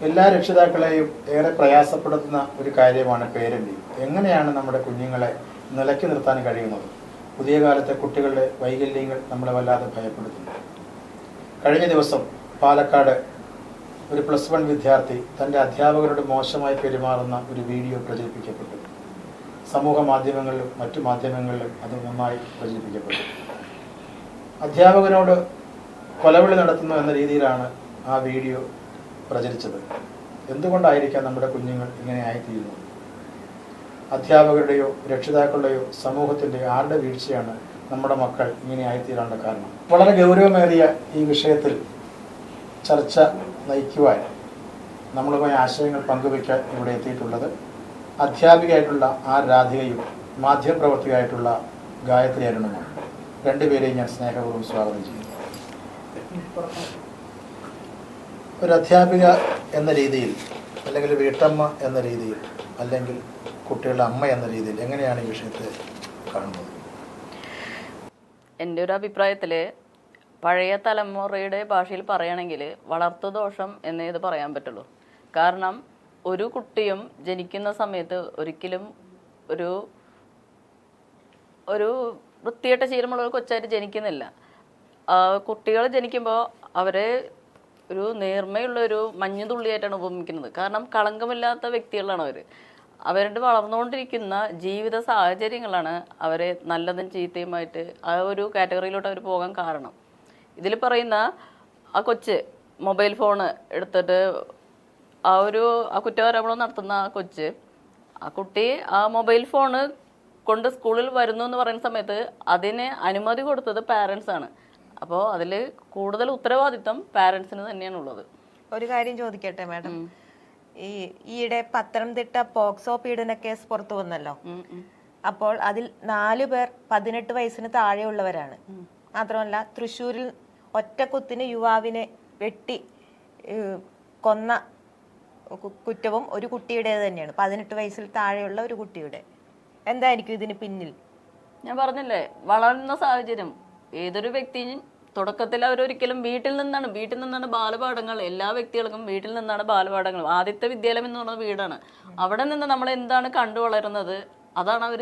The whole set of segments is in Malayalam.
എല്ലാ രക്ഷിതാക്കളെയും ഏറെ പ്രയാസപ്പെടുത്തുന്ന ഒരു കാര്യമാണ് പേരന്റിങ്. എങ്ങനെയാണ് നമ്മുടെ കുഞ്ഞുങ്ങളെ നിലയ്ക്ക് നിർത്താൻ കഴിയുന്നത്? പുതിയ കാലത്തെ കുട്ടികളുടെ വൈകല്യങ്ങൾ നമ്മളെ വല്ലാതെ ഭയപ്പെടുത്തുന്നു. കഴിഞ്ഞ ദിവസം പാലക്കാട് ഒരു +1 വിദ്യാർത്ഥി തൻ്റെ അധ്യാപകരോട് മോശമായി പെരുമാറുന്ന ഒരു വീഡിയോ പ്രചരിപ്പിക്കപ്പെട്ടു. സമൂഹ മാധ്യമങ്ങളിലും മറ്റു മാധ്യമങ്ങളിലും അത് നന്നായി പ്രചരിപ്പിക്കപ്പെട്ടു. അധ്യാപകനോട് കൊലവിളി നടത്തുന്നു എന്ന രീതിയിലാണ് ആ വീഡിയോ പ്രചരിച്ചത്. എന്തുകൊണ്ടായിരിക്കാം നമ്മുടെ കുഞ്ഞുങ്ങൾ ഇങ്ങനെ ആയിത്തീരുന്നത്? അധ്യാപകരുടെയോ രക്ഷിതാക്കളുടെയോ സമൂഹത്തിൻ്റെയോ ആരുടെ വീഴ്ചയാണ് നമ്മുടെ മക്കൾ ഇങ്ങനെ ആയിത്തീരാനുള്ള കാരണം? വളരെ ഗൗരവമേറിയ ഈ വിഷയത്തിൽ ചർച്ച നയിക്കുവാൻ നമ്മളുമായി ആശയങ്ങൾ പങ്കുവയ്ക്കാൻ ഇവിടെ എത്തിയിട്ടുള്ളത് അധ്യാപികയായിട്ടുള്ള ആർ രാധികയും മാധ്യമപ്രവർത്തകയായിട്ടുള്ള ഗായത്രി അരുണുമാണ്. രണ്ടുപേരെയും ഞാൻ സ്നേഹപൂർവ്വം സ്വാഗതം ചെയ്യുന്നു. ഒരു അധ്യാപിക എന്ന രീതിയിൽ, അല്ലെങ്കിൽ വീട്ടമ്മ എന്ന രീതിയിൽ, അല്ലെങ്കിൽ കുട്ടികളുടെ അമ്മ എന്ന രീതിയിൽ എങ്ങനെയാണ് ഈ വിഷയത്തെ കാണുന്നത്? എൻ്റെ ഒരു അഭിപ്രായത്തിൽ പഴയ തലമുറയുടെ ഭാഷയിൽ പറയുകയാണെങ്കിൽ വളർത്തുദോഷം എന്നേ ഇത് പറയാൻ പറ്റുള്ളൂ. കാരണം ഒരു കുട്ടിയും ജനിക്കുന്ന സമയത്ത് ഒരിക്കലും ഒരു ഒരു വൃത്തികെട്ട ശീലമുള്ള ഒരു കൊച്ചായിട്ട് ജനിക്കുന്നില്ല. കുട്ടികൾ ജനിക്കുമ്പോൾ അവരെ ഒരു നേർമയുള്ളൊരു മഞ്ഞുതുള്ളിയായിട്ടാണ് ഉപമിക്കുന്നത്. കാരണം കളങ്കമില്ലാത്ത വ്യക്തികളാണ് അവർ. അവരുടെ വളർന്നുകൊണ്ടിരിക്കുന്ന ജീവിത സാഹചര്യങ്ങളാണ് അവരെ നല്ലതും ചീത്തയുമായിട്ട് ആ ഒരു കാറ്റഗറിയിലോട്ട് അവർ പോകാൻ കാരണം. ഇതിൽ പറയുന്ന ആ കൊച്ച് മൊബൈൽ ഫോണ് എടുത്തിട്ട് ആ കുറ്റാരോപണം നടത്തുന്ന ആ കൊച്ച്, ആ കുട്ടി ആ മൊബൈൽ ഫോണ് കൊണ്ട് സ്കൂളിൽ വരുന്നു എന്ന് പറയുന്ന സമയത്ത് അതിന് അനുമതി കൊടുത്തത് പാരൻസ് ആണ്. അപ്പോൾ അതിൽ കൂടുതൽ ഉത്തരവാദിത്തം പാരൻസിന് തന്നെയാണുള്ളത്. ഒരു കാര്യം ചോദിക്കട്ടെ മാഡം, ഈയിടെ പത്തനംതിട്ട പോക്സോ പീഡന കേസ് പുറത്തു വന്നല്ലോ. അപ്പോൾ അതിൽ 4 പേർ 18 വയസ്സിന് താഴെയുള്ളവരാണ്. മാത്രമല്ല തൃശ്ശൂരിൽ ഒറ്റക്കുത്തിന് യുവാവിനെ വെട്ടി കൊന്ന കുറ്റവും ഒരു കുട്ടിയുടേത് തന്നെയാണ്. 18 വയസ്സിൽ താഴെയുള്ള ഒരു കുട്ടിയുടെ. എന്തായിരിക്കും ഇതിന് പിന്നിൽ? ഞാൻ പറഞ്ഞില്ലേ, വളർന്ന സാഹചര്യം. ഏതൊരു വ്യക്തിയും തുടക്കത്തിൽ അവരൊരിക്കലും വീട്ടിൽ നിന്നാണ് ബാലപാഠങ്ങൾ. എല്ലാ വ്യക്തികൾക്കും വീട്ടിൽ നിന്നാണ് ബാലപാഠങ്ങൾ. ആദ്യത്തെ വിദ്യാലയം എന്ന് പറയുന്നത് വീടാണ്. അവിടെ നിന്ന് നമ്മൾ എന്താണ് കണ്ടു വളരുന്നത് അതാണ് അവർ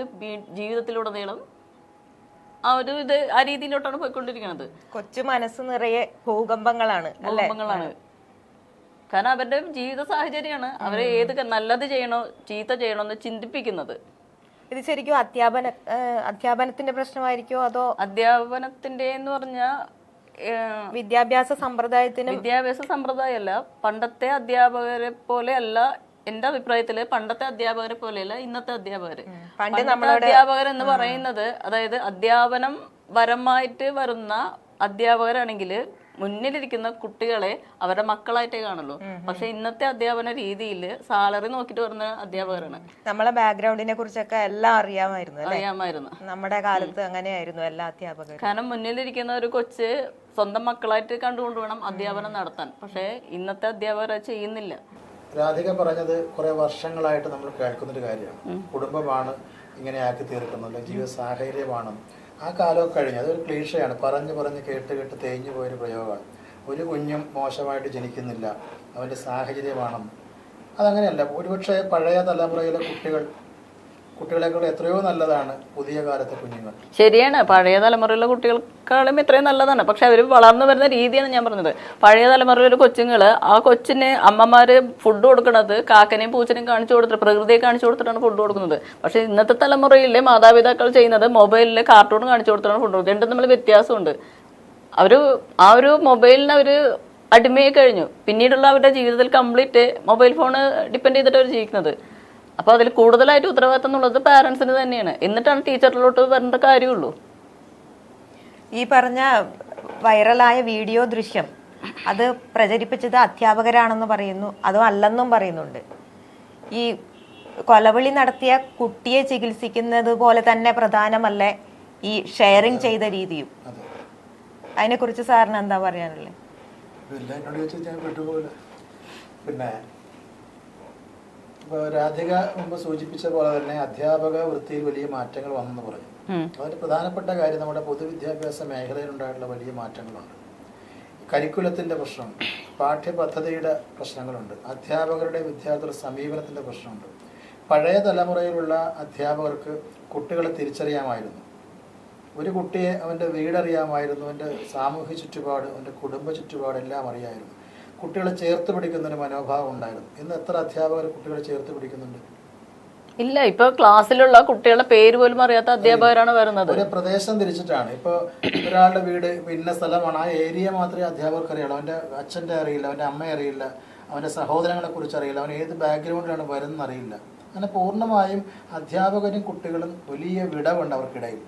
ജീവിതത്തിലുടനീളം ആ രീതിയിലോട്ടാണ് പോയിക്കൊണ്ടിരിക്കുന്നത്. കൊച്ചു മനസ്സ് നിറയെ ഭൂകമ്പങ്ങളാണ്. കാരണം അവരുടെ ജീവിത സാഹചര്യമാണ് അവരെ ഏത് നല്ലത് ചെയ്യണോ ചീത്ത ചെയ്യണോ എന്ന് ചിന്തിപ്പിക്കുന്നത്. ഇത് ശരിക്കും അധ്യാപനത്തിന്റെ പ്രശ്നമായിരിക്കോ അതോ അധ്യാപനത്തിന്റെ എന്ന് പറഞ്ഞാൽ വിദ്യാഭ്യാസ സമ്പ്രദായമല്ല. പണ്ടത്തെ അധ്യാപകരെ പോലെ അല്ല. എന്റെ അഭിപ്രായത്തില് പണ്ടത്തെ അധ്യാപകരെ പോലെയല്ല ഇന്നത്തെ അധ്യാപകര്. അധ്യാപകർ എന്ന് പറയുന്നത്, അതായത് അധ്യാപനം പരമായിട്ട് വരുന്ന അധ്യാപകരാണെങ്കിൽ മുന്നിലിരിക്കുന്ന കുട്ടികളെ അവരുടെ മക്കളായിട്ടേ കാണുള്ളൂ. പക്ഷെ ഇന്നത്തെ അധ്യാപന രീതിയിൽ സാലറി നോക്കിട്ട് വരുന്ന അധ്യാപകരാണ്. നമ്മളെ ബാക്ക്ഗ്രൗണ്ടിനെ കുറിച്ചൊക്കെ എല്ലാം അറിയാമായിരുന്നു. നമ്മുടെ കാലത്ത് അങ്ങനെയായിരുന്നു എല്ലാ അധ്യാപകരും. കാരണം മുന്നിലിരിക്കുന്ന ഒരു കൊച്ച് സ്വന്തം മക്കളായിട്ട് കണ്ടുകൊണ്ട് വേണം അധ്യാപനം നടത്താൻ. പക്ഷെ ഇന്നത്തെ അധ്യാപകർ ചെയ്യുന്നില്ല. രാധിക പറഞ്ഞത് കുറെ വർഷങ്ങളായിട്ട് നമ്മൾ കേൾക്കുന്നൊരു കാര്യമാണ്. കുടുംബമാണ് ഇങ്ങനെ ആക്കി തീർക്കുന്നത്, ജീവിത സാഹചര്യമാണ്. ആ കാലമൊക്കെ കഴിഞ്ഞ് അതൊരു ക്ലീഷയാണ്. പറഞ്ഞ് കേട്ട് തേഞ്ഞു പോയൊരു പ്രയോഗമാണ്. ഒരു കുഞ്ഞും മോശമായിട്ട് ജനിക്കുന്നില്ല, അവൻ്റെ സാഹചര്യമാണ്. അതങ്ങനെയല്ല. ഒരുപക്ഷെ പഴയ തലമുറയിലെ കുട്ടികളെക്കാൾ എത്രയോ നല്ലതാണ് പുതിയ കാലത്തെ കുഞ്ഞുങ്ങൾ. ശരിയാണ്, പഴയ തലമുറയിലെ കുട്ടികൾക്കാളും എത്രയും നല്ലതാണ്. പക്ഷെ അവർ വളർന്നു വരുന്ന രീതിയാണ് ഞാൻ പറഞ്ഞത്. പഴയ തലമുറയിലെ കൊച്ചുങ്ങള് ആ കൊച്ചിന് അമ്മമാര് ഫുഡ് കൊടുക്കുന്നത് കാക്കനെയും പൂച്ചനെയും കാണിച്ചു കൊടുത്തിട്ട്, പ്രകൃതിയെ കാണിച്ചു കൊടുത്തിട്ടാണ് ഫുഡ് കൊടുക്കുന്നത്. പക്ഷെ ഇന്നത്തെ തലമുറയിലെ മാതാപിതാക്കൾ ചെയ്യുന്നത് മൊബൈലിലെ കാർട്ടൂൺ കാണിച്ചു കൊടുത്തിട്ടാണ് ഫുഡ് കൊടുക്കുന്നത്. രണ്ടും തമ്മിൽ വ്യത്യാസമുണ്ട്. ആ ഒരു മൊബൈലിന് അവർ അടിമയായി കഴിഞ്ഞു. പിന്നീടുള്ള അവരുടെ ജീവിതത്തിൽ കംപ്ലീറ്റ് മൊബൈൽ ഫോണ് ഡിപ്പെൻഡ് ചെയ്തിട്ട് അവർ ജീവിക്കുന്നത്. അപ്പോൾ അതിൽ കൂടുതലായിട്ട് ഉത്തരവാദിത്തം എന്നുള്ളത് പാരൻസിന് തന്നെയാണ്. എന്നിട്ടാണ് ടീച്ചറിലോട്ട് വരേണ്ട കാര്യമുള്ളൂ. ഈ പറഞ്ഞ വൈറലായ വീഡിയോ ദൃശ്യം അത് പ്രചരിപ്പിച്ചത് അധ്യാപകരാണെന്ന് പറയുന്നു, അതോ അല്ലെന്നും പറയുന്നുണ്ട്. ഈ കൊലവിളി നടത്തിയ കുട്ടിയെ ചികിത്സിക്കുന്നത് പോലെ തന്നെ പ്രധാനമല്ലേ ഈ ഷെയറിങ് ചെയ്ത രീതിയും? അതിനെക്കുറിച്ച് സാറിന് എന്താ പറയാനുള്ളത്? പിന്നെ രാധിക മുമ്പ് സൂചിപ്പിച്ച പോലെ തന്നെ അധ്യാപക വൃത്തിയിൽ വലിയ മാറ്റങ്ങൾ വന്നെന്ന് പറഞ്ഞു. അതിന് പ്രധാനപ്പെട്ട കാര്യം നമ്മുടെ പൊതുവിദ്യാഭ്യാസ മേഖലയിലുണ്ടായിട്ടുള്ള വലിയ മാറ്റങ്ങളുണ്ട്. കരിക്കുലത്തിൻ്റെ പ്രശ്നമുണ്ട്, പാഠ്യപദ്ധതിയുടെ പ്രശ്നങ്ങളുണ്ട്, അധ്യാപകരുടെ വിദ്യാർത്ഥികളുടെ സമീപനത്തിൻ്റെ പ്രശ്നമുണ്ട്. പഴയ തലമുറയിലുള്ള അധ്യാപകർക്ക് കുട്ടികളെ തിരിച്ചറിയാമായിരുന്നു. ഒരു കുട്ടിയെ അവൻ്റെ വീടറിയാമായിരുന്നു, അവൻ്റെ സാമൂഹ്യ ചുറ്റുപാട്, അവൻ്റെ കുടുംബ ചുറ്റുപാട് എല്ലാം അറിയാമായിരുന്നു. കുട്ടികളെ ചേർത്ത് പിടിക്കുന്നൊരു മനോഭാവം ഉണ്ടായിരുന്നു. ഇന്ന് എത്ര അധ്യാപകർ കുട്ടികളെ ചേർത്ത് പിടിക്കുന്നുണ്ട്? ഇല്ല. ഇപ്പൊ ക്ലാസ്സിലുള്ള കുട്ടികളുടെ പേര് പോലും അറിയാത്ത അധ്യാപകരാണ് വരുന്നത്. ഒരു പ്രദേശം തിരിച്ചിട്ടാണ്. ഇപ്പോൾ ഒരാളുടെ വീട് ഇന്ന സ്ഥലമാണ്, ആ ഏരിയ മാത്രമേ അധ്യാപകർക്ക് അറിയുള്ളൂ. അവൻ്റെ അച്ഛൻ്റെ അറിയില്ല, അവൻ്റെ അമ്മയെ അറിയില്ല, അവൻ്റെ സഹോദരങ്ങളെ കുറിച്ച് അറിയില്ല, അവൻ ഏത് ബാക്ക്ഗ്രൗണ്ടിലാണ് വരുന്നത് അറിയില്ല. അങ്ങനെ പൂർണ്ണമായും അധ്യാപകരും കുട്ടികളും വലിയ വിടവുണ്ട് അവർക്കിടയിൽ.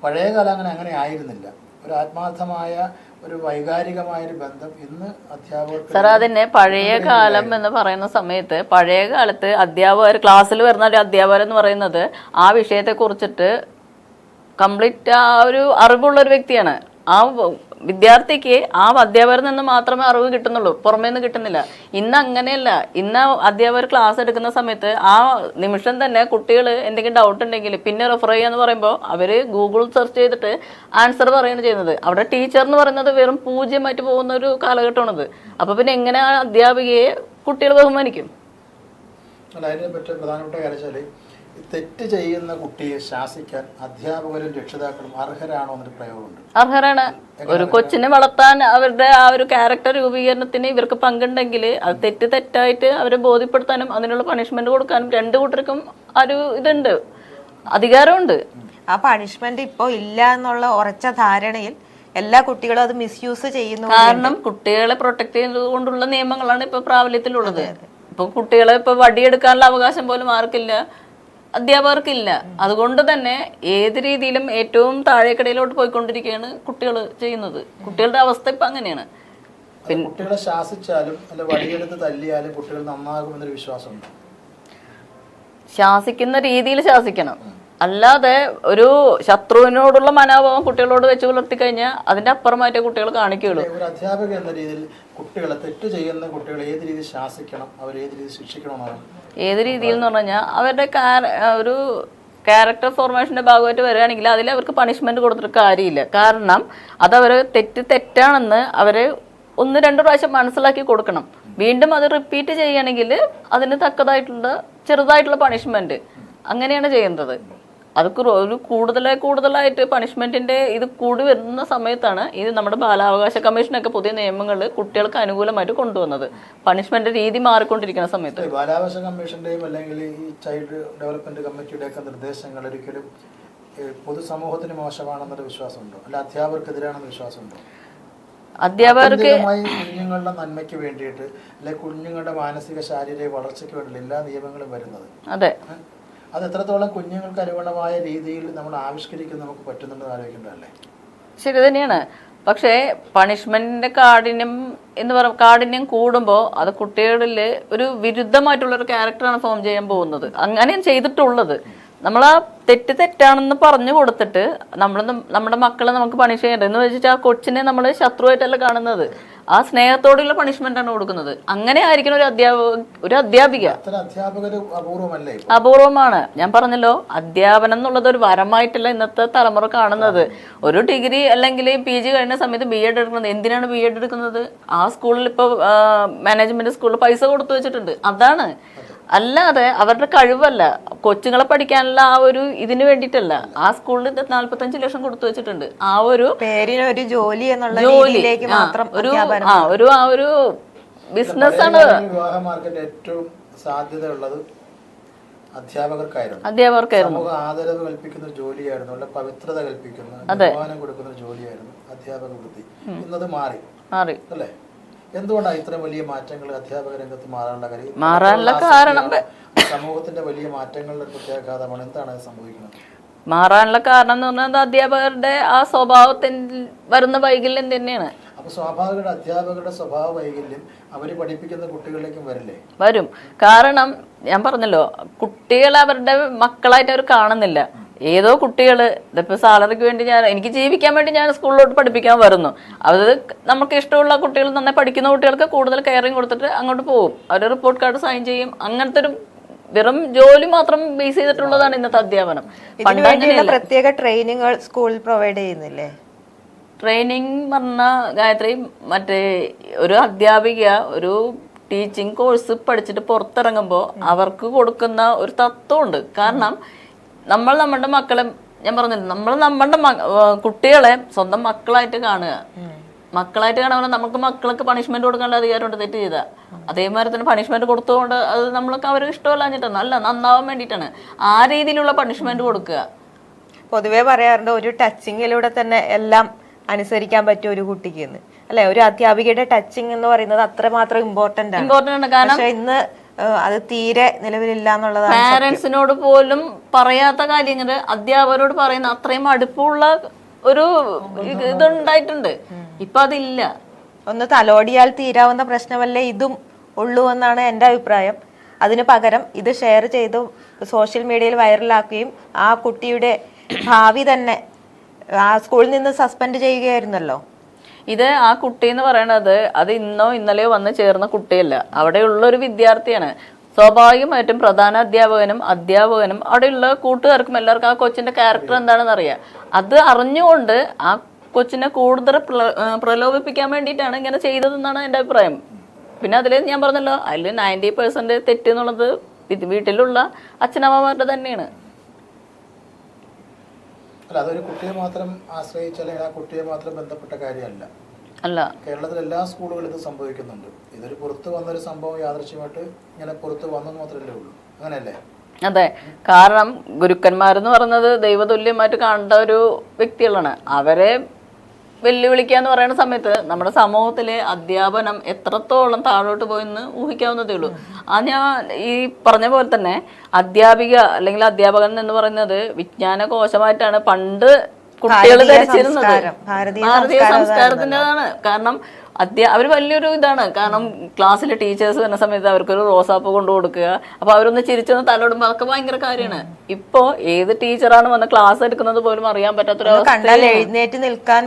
പഴയ കാലം അങ്ങനെ ആയിരുന്നില്ല. ഒരു ആത്മാർത്ഥമായ ഒരു വൈകാരികമായൊരു ബന്ധം ഇന്ന് അധ്യാപകർക്ക്. സാർ, അതിനെ പഴയ കാലം എന്ന് പറയുന്ന സമയത്ത്, പഴയ കാലത്ത് അധ്യാപകർ ക്ലാസ്സിൽ വരുന്ന ഒരു അധ്യാപകർ എന്ന് പറയുന്നത് ആ വിഷയത്തെ കുറിച്ചിട്ട് കംപ്ലീറ്റ് ആ ഒരു അറിവുള്ള ഒരു വ്യക്തിയാണ്. ആ വിദ്യാർത്ഥിക്ക് ആ അധ്യാപകരിൽ നിന്ന് മാത്രമേ അറിവ് കിട്ടുന്നുള്ളൂ, പുറമേ നിന്ന് കിട്ടുന്നില്ല. ഇന്ന് അങ്ങനെയല്ല. ഇന്ന് അധ്യാപകർ ക്ലാസ് എടുക്കുന്ന സമയത്ത് ആ നിമിഷം തന്നെ കുട്ടികൾ എന്തെങ്കിലും ഡൗട്ട് ഉണ്ടെങ്കിൽ പിന്നെ റെഫർ ചെയ്യാന്ന് പറയുമ്പോൾ അവർ ഗൂഗിൾ സെർച്ച് ചെയ്തിട്ട് ആൻസർ പറയുകയാണ് ചെയ്യുന്നത്. അവിടെ ടീച്ചർ എന്ന് പറയുന്നത് വെറും പൂജ്യമായിട്ട് പോകുന്ന ഒരു കാലഘട്ടമാണത്. അപ്പോൾ പിന്നെ എങ്ങനെ ആ അധ്യാപികയെ കുട്ടികൾ ബഹുമാനിക്കും? അല്ല, അതിനെ പറ്റി പ്രധാനപ്പെട്ട കാര്യം വെച്ചാൽ തെറ്റ് ചെയ്യുന്ന കുട്ടിയെ ശാസിക്കാൻ അധ്യാപകരും രക്ഷിതാക്കളും അർഹരാണോ എന്നൊരു പ്രയോഗമുണ്ട്. അർഹരാണ്. ഒരു കൊച്ചിനെ വളർത്താൻ അവരുടെ ആ ഒരു ക്യാരക്ടർ രൂപീകരണത്തിന് ഇവർക്ക് പങ്കുണ്ടെങ്കിൽ അത് തെറ്റായിട്ട് അവരെ ബോധ്യപ്പെടുത്താനും അതിനുള്ള പണിഷ്മെന്റ് കൊടുക്കാനും രണ്ടു കൂട്ടർക്കും ഒരു ഇതുണ്ട്, അധികാരമുണ്ട്. ആ പണിഷ്മെന്റ് ഇപ്പോ ഇല്ല എന്നുള്ള ഉറച്ച ധാരണയിൽ എല്ലാ കുട്ടികളും അത് മിസ്യൂസ് ചെയ്യുന്നു. കാരണം കുട്ടികളെ പ്രൊട്ടക്ട് ചെയ്തുകൊണ്ടുള്ള നിയമങ്ങളാണ് ഇപ്പൊ പ്രാബല്യത്തിലുള്ളത്. ഇപ്പൊ കുട്ടികളെ ഇപ്പൊ വടിയെടുക്കാനുള്ള അവകാശം പോലും ആർക്കില്ല, അധ്യാപകർക്കില്ല. അതുകൊണ്ട് തന്നെ ഏത് രീതിയിലും ഏറ്റവും താഴേക്കടയിലോട്ട് പോയിക്കൊണ്ടിരിക്കുകയാണ് കുട്ടികൾ ചെയ്യുന്നത്. കുട്ടികളുടെ അവസ്ഥ ഇപ്പൊ അങ്ങനെയാണ്. പിന്നെ കുട്ടികളെ ശാസിച്ചാലും അല്ല വടിയെടുത്ത് തല്ലിയാലും കുട്ടികൾ നന്നാകുമെന്നൊരു വിശ്വാസമുണ്ട്. ശാസിക്കുന്ന രീതിയിൽ ശാസിക്കണം, അല്ലാതെ ഒരു ശത്രുവിനോടുള്ള മനോഭാവം കുട്ടികളോട് വെച്ച് പുലർത്തി കഴിഞ്ഞാൽ അതിന്റെ അപ്പുറമായിട്ടേ കുട്ടികൾ കാണിക്കുകയുള്ളൂ. ഒരു അധ്യാപക എന്ന രീതിയിൽ കുട്ടികളെ തെറ്റ് ചെയ്യുന്ന കുട്ടികളെ ഏത് രീതിയിൽ ശാസിക്കണം, അവർ ഏത് രീതിയിൽ ശിക്ഷിക്കണമെന്നാണ്? ഏത് രീതിയിൽ എന്ന് പറഞ്ഞു കഴിഞ്ഞാൽ അവരുടെ ഒരു ക്യാരക്ടർ ഫോർമേഷന്റെ ഭാഗമായിട്ട് വരികയാണെങ്കിൽ അതിൽ അവർക്ക് പണിഷ്മെന്റ് കൊടുത്തിട്ട് കാര്യമില്ല. കാരണം അതവർ തെറ്റാണെന്ന് അവരെ 1-2 പ്രാവശ്യം മനസ്സിലാക്കി കൊടുക്കണം. വീണ്ടും അത് റിപ്പീറ്റ് ചെയ്യുകയാണെങ്കിൽ അതിന് തക്കതായിട്ടുള്ള ചെറുതായിട്ടുള്ള പണിഷ്മെന്റ് അങ്ങനെയാണ് ചെയ്യുന്നത്. അത് ഒരു കൂടുതലായിട്ട് പണിഷ്മെന്റിന്റെ ഇത് കൂടി വരുന്ന സമയത്താണ് ഇത് നമ്മുടെ ബാലാവകാശ കമ്മീഷനൊക്കെ പുതിയ നിയമങ്ങൾ കുട്ടികൾക്ക് അനുകൂലമായിട്ട് കൊണ്ടുവന്നത്. പണിഷ്മെന്റ് രീതി മാറിക്കൊണ്ടിരിക്കുന്ന സമയത്ത് ബാലാവകാശ കമ്മീഷന്റെയും അല്ലെങ്കിൽ ഈ ചൈൽഡ് ഡെവലപ്മെന്റ് കമ്മിറ്റിയുടെ ഒക്കെ നിർദ്ദേശങ്ങൾ ഒരിക്കലും പൊതുസമൂഹത്തിന് മോശമാണെന്നൊരു വിശ്വാസമുണ്ടോ? അല്ല അധ്യാപകർക്കെതിരാണെന്ന് വിശ്വാസമുണ്ടോ? അധ്യാപകർക്ക് കുഞ്ഞുങ്ങളുടെ നന്മയ്ക്ക് വേണ്ടിയിട്ട് അല്ലെ കുഞ്ഞുങ്ങളുടെ മാനസിക ശാരീരിക വളർച്ചയ്ക്ക് വേണ്ടിയുള്ള എല്ലാ നിയമങ്ങളും വരുന്നത്. അതെ, അത് എത്രത്തോളം കുഞ്ഞുങ്ങൾക്ക് അനുഗുണമായ രീതിയിൽ നമ്മൾ ആവിഷ്കരിക്കാൻ നമുക്ക് പറ്റുന്നുണ്ടെന്ന് ആലോചിക്കേണ്ടതല്ലേ? ശരി തന്നെയാണ്. പക്ഷേ പണിഷ്മെന്റിന്റെ കാഠിന്യം കൂടുമ്പോൾ അത് കുട്ടികളിൽ ഒരു വിരുദ്ധമായിട്ടുള്ളൊരു ക്യാരക്ടറാണ് ഫോം ചെയ്യാൻ പോകുന്നത്. അങ്ങനെയാണ് ചെയ്തിട്ടുള്ളത്. നമ്മൾ ആ തെറ്റാണെന്ന് പറഞ്ഞു കൊടുത്തിട്ട് നമ്മുടെ മക്കളെ നമുക്ക് പണിഷ് ചെയ്യേണ്ടത് എന്ന് വെച്ചിട്ട് ആ കൊച്ചിനെ നമ്മൾ ശത്രുവായിട്ടല്ല കാണുന്നത്, ആ സ്നേഹത്തോടെയുള്ള പണിഷ്മെന്റ് ആണ് കൊടുക്കുന്നത്. അങ്ങനെ ആയിരിക്കണം ഒരു അധ്യാപിക. അപൂർവമാണ്. ഞാൻ പറഞ്ഞല്ലോ, അധ്യാപനം എന്നുള്ളത് ഒരു വരമായിട്ടല്ല ഇന്നത്തെ തലമുറ കാണുന്നത്. ഒരു ഡിഗ്രി അല്ലെങ്കിൽ PG കഴിഞ്ഞ സമയത്ത് BEd എടുക്കുന്നത്. എന്തിനാണ് BEd എടുക്കുന്നത്? ആ സ്കൂളിൽ ഇപ്പൊ മാനേജ്മെന്റ് സ്കൂളിൽ പൈസ കൊടുത്തു വെച്ചിട്ടുണ്ട്, അതാണ്. അല്ലാതെ അവരുടെ കഴിവല്ല, കൊച്ചുങ്ങളെ പഠിക്കാനുള്ള ആ ഒരു ഇതിന് വേണ്ടിയിട്ടല്ല. ആ സ്കൂളിൽ 45 ലക്ഷം കൊടുത്തു വെച്ചിട്ടുണ്ട്. ആ ഒരു പേരിന് ഒരു ജോലി എന്നുള്ള രീതിയിലേക്ക് മാത്രം ഒരു ബിസിനസ് ആണ്. വിവാഹ മാർക്കറ്റ് ഏറ്റവും സാധ്യതയുള്ളത് അധ്യാപകർക്കായിരുന്നു. സമൂഹ ആദരവ് കൽപ്പിക്കുന്ന ഒരു ജോലിയായിരുന്നു, അല്ല പവിത്രത കൽപ്പിക്കുന്ന ബഹുമാനം കൊടുക്കുന്ന ഒരു ജോലിയായിരുന്നു അധ്യാപക വൃത്തി. ഇന്നത് മാറി അല്ലേ? എന്തുകൊണ്ടാണ് ഇത്രയും വലിയ മാറ്റങ്ങൾ അധ്യാപക രംഗത്ത് മാറാനുള്ള കാരണം? സമൂഹത്തിന്റെ വലിയ മാറ്റങ്ങളുടെ പ്രത്യാഘാതമാണ്. എന്താണ് സംഭവിക്കുന്നത്? മാറാനുള്ള കാരണം എന്ന് പറഞ്ഞാൽ അധ്യാപകരുടെ ആ സ്വഭാവത്തിൽ വരുന്ന വൈകല്യം തന്നെയാണ്. അപ്പൊ സ്വാഭാവികമായിട്ട് അധ്യാപകരുടെ സ്വഭാവ വൈകല്യം അവര് പഠിപ്പിക്കുന്ന കുട്ടികളിലേക്കും വരും. കാരണം ഞാൻ പറഞ്ഞല്ലോ, കുട്ടികളെ അവരുടെ മക്കളായിട്ട് അവർ കാണുന്നില്ല. ഏതോ കുട്ടികൾ ഇതിപ്പോ സാലറിക്ക് വേണ്ടി എനിക്ക് ജീവിക്കാൻ വേണ്ടി ഞാൻ സ്കൂളിലോട്ട് പഠിപ്പിക്കാൻ വരുന്നു. അത് നമുക്ക് ഇഷ്ടമുള്ള കുട്ടികൾ, നന്നായി പഠിക്കുന്ന കുട്ടികൾക്ക് കൂടുതൽ കെയറിങ് കൊടുത്തിട്ട് അങ്ങോട്ട് പോകും. അവർ റിപ്പോർട്ട് കാർഡ് സൈൻ ചെയ്യും. അങ്ങനത്തെ ഒരു വെറും ജോലി മാത്രം ബേസ് ചെയ്തിട്ടുള്ളതാണ് ഇന്നത്തെ അധ്യാപനം. പ്രത്യേക ട്രെയിനിങ്ങുകൾ സ്കൂളിൽ പ്രൊവൈഡ് ചെയ്യുന്നില്ലേ? ട്രെയിനിങ് പറഞ്ഞ ഗായത്രി, മറ്റേ ഒരു അധ്യാപിക ഒരു ടീച്ചിങ് കോഴ്സ് പഠിച്ചിട്ട് പുറത്തിറങ്ങുമ്പോൾ അവർക്ക് കൊടുക്കുന്ന ഒരു തത്വമുണ്ട്. കാരണം നമ്മൾ നമ്മുടെ മക്കളെ, ഞാൻ പറഞ്ഞില്ല, നമ്മൾ നമ്മുടെ കുട്ടികളെ സ്വന്തം മക്കളായിട്ട് കാണുക. മക്കളായിട്ട് കാണുമ്പോൾ നമുക്ക് മക്കൾക്ക് പണിഷ്മെന്റ് കൊടുക്കേണ്ട അധികാരമുണ്ട് തെറ്റ് ചെയ്താൽ. അതേമാതിരി തന്നെ പണിഷ്മെന്റ് കൊടുത്തുകൊണ്ട് അത് നമ്മൾക്ക് അവർക്ക് ഇഷ്ടമല്ലാഞ്ഞിട്ടാണ്, അല്ല നന്നാവാൻ വേണ്ടിയിട്ടാണ് ആ രീതിയിലുള്ള പണിഷ്മെന്റ് കൊടുക്കുക. പൊതുവെ പറയാറുണ്ട് ഒരു ടച്ചിങ്ങിലൂടെ തന്നെ എല്ലാം അനുസരിക്കാൻ പറ്റും ഒരു കുട്ടിക്ക് എന്ന്, അല്ലെ? ഒരു അധ്യാപികയുടെ ടച്ചിങ് എന്ന് പറയുന്നത് അത്രമാത്രം ഇമ്പോർട്ടന്റ് ആണ്. കാരണം ഇന്ന് അത് തീരെ നിലവിലില്ല എന്നുള്ളതാണ്. പാരന്റ്സിനോട് പോലും പറയാത്ത കാര്യങ്ങൾ അധ്യാപകരോട് പറയുന്ന അത്രയും അടുപ്പമുള്ള ഒരു ഇതുണ്ടായിട്ടുണ്ട്. ഇപ്പൊ അതില്ല. ഒന്ന് തലോടിയാൽ തീരാവുന്ന പ്രശ്നമല്ലേ ഇതും ഉള്ളൂ എന്നാണ് എൻ്റെ അഭിപ്രായം. അതിന് പകരം ഇത് ഷെയർ ചെയ്ത് സോഷ്യൽ മീഡിയയിൽ വൈറലാക്കുകയും ആ കുട്ടിയുടെ ഭാവി തന്നെ ആ സ്കൂളിൽ നിന്ന് സസ്പെൻഡ് ചെയ്യുകയായിരുന്നല്ലോ. ഇത് ആ കുട്ടി എന്ന് പറയണത് അത് ഇന്നോ ഇന്നലെയോ വന്ന് ചേർന്ന കുട്ടിയല്ല, അവിടെയുള്ള ഒരു വിദ്യാർത്ഥിയാണ്. സ്വാഭാവികമായിട്ടും പ്രധാന അധ്യാപകനും അവിടെയുള്ള കൂട്ടുകാർക്കും എല്ലാവർക്കും ആ കൊച്ചിന്റെ ക്യാരക്ടർ എന്താണെന്ന് അറിയാം. അത് അറിഞ്ഞുകൊണ്ട് ആ കൊച്ചിനെ കൂടുതൽ പ്രലോഭിപ്പിക്കാൻ വേണ്ടിയിട്ടാണ് ഇങ്ങനെ ചെയ്തതെന്നാണ് എൻ്റെ അഭിപ്രായം. പിന്നെ അതിൽ ഞാൻ പറഞ്ഞല്ലോ, അതിൽ 90% തെറ്റ് എന്നുള്ളത് വീട്ടിലുള്ള അച്ഛനമ്മമാരുടെ തന്നെയാണ്. അല്ല, അതൊരു കുട്ടിയെ മാത്രം ആശ്രയിച്ച് അല്ലെങ്കിൽ ആ കുട്ടിയെ മാത്രം ബന്ധപ്പെട്ട കാര്യമല്ല. അല്ല, കേരളത്തിലെ എല്ലാ സ്കൂളുകളിലും ഇത് സംഭവിക്കുന്നുണ്ട്. ഇതൊരു പുറത്ത് വന്നൊരു സംഭവം യാദൃശ്യമായിട്ട് ഇങ്ങനെ പുറത്ത് വന്നെന്ന് മാത്രമല്ലേ ഉള്ളൂ, അങ്ങനെയല്ലേ? അതെ, കാരണം ഗുരുക്കന്മാരെന്ന് പറയുന്നത് ദൈവതുല്യമായിട്ട് കാണേണ്ട ഒരു വ്യക്തികളാണ്. അവരെ വെല്ലുവിളിക്കുക എന്ന് പറയുന്ന സമയത്ത് നമ്മുടെ സമൂഹത്തിലെ അധ്യാപനം എത്രത്തോളം താഴോട്ട് പോയെന്ന് ഊഹിക്കാവുന്നതേ ഉള്ളൂ. അത് ഞാൻ ഈ പറഞ്ഞ പോലെ തന്നെ അധ്യാപിക അല്ലെങ്കിൽ അധ്യാപകൻ എന്ന് പറയുന്നത് വിജ്ഞാന കോശമായിട്ടാണ് പണ്ട് കുട്ടികൾ ധരിച്ചിരുന്നത്. ഭാരതീയ സംസ്കാരത്തിൻ്റെതാണ്. കാരണം അവർ വലിയൊരു ഇതാണ്. കാരണം ക്ലാസ്സിലെ ടീച്ചേഴ്സ് വരുന്ന സമയത്ത് അവർക്കൊരു റോസാപ്പ് കൊണ്ടു കൊടുക്കുക, അപ്പൊ അവരൊന്ന് ചിരിച്ചൊന്ന് തലോടുമ്പോൾ അതൊക്കെ ഭയങ്കര കാര്യമാണ്. ഇപ്പൊ ഏത് ടീച്ചറാണ് വന്ന് ക്ലാസ് എടുക്കുന്നത് പോലും അറിയാൻ പറ്റാത്തൊരു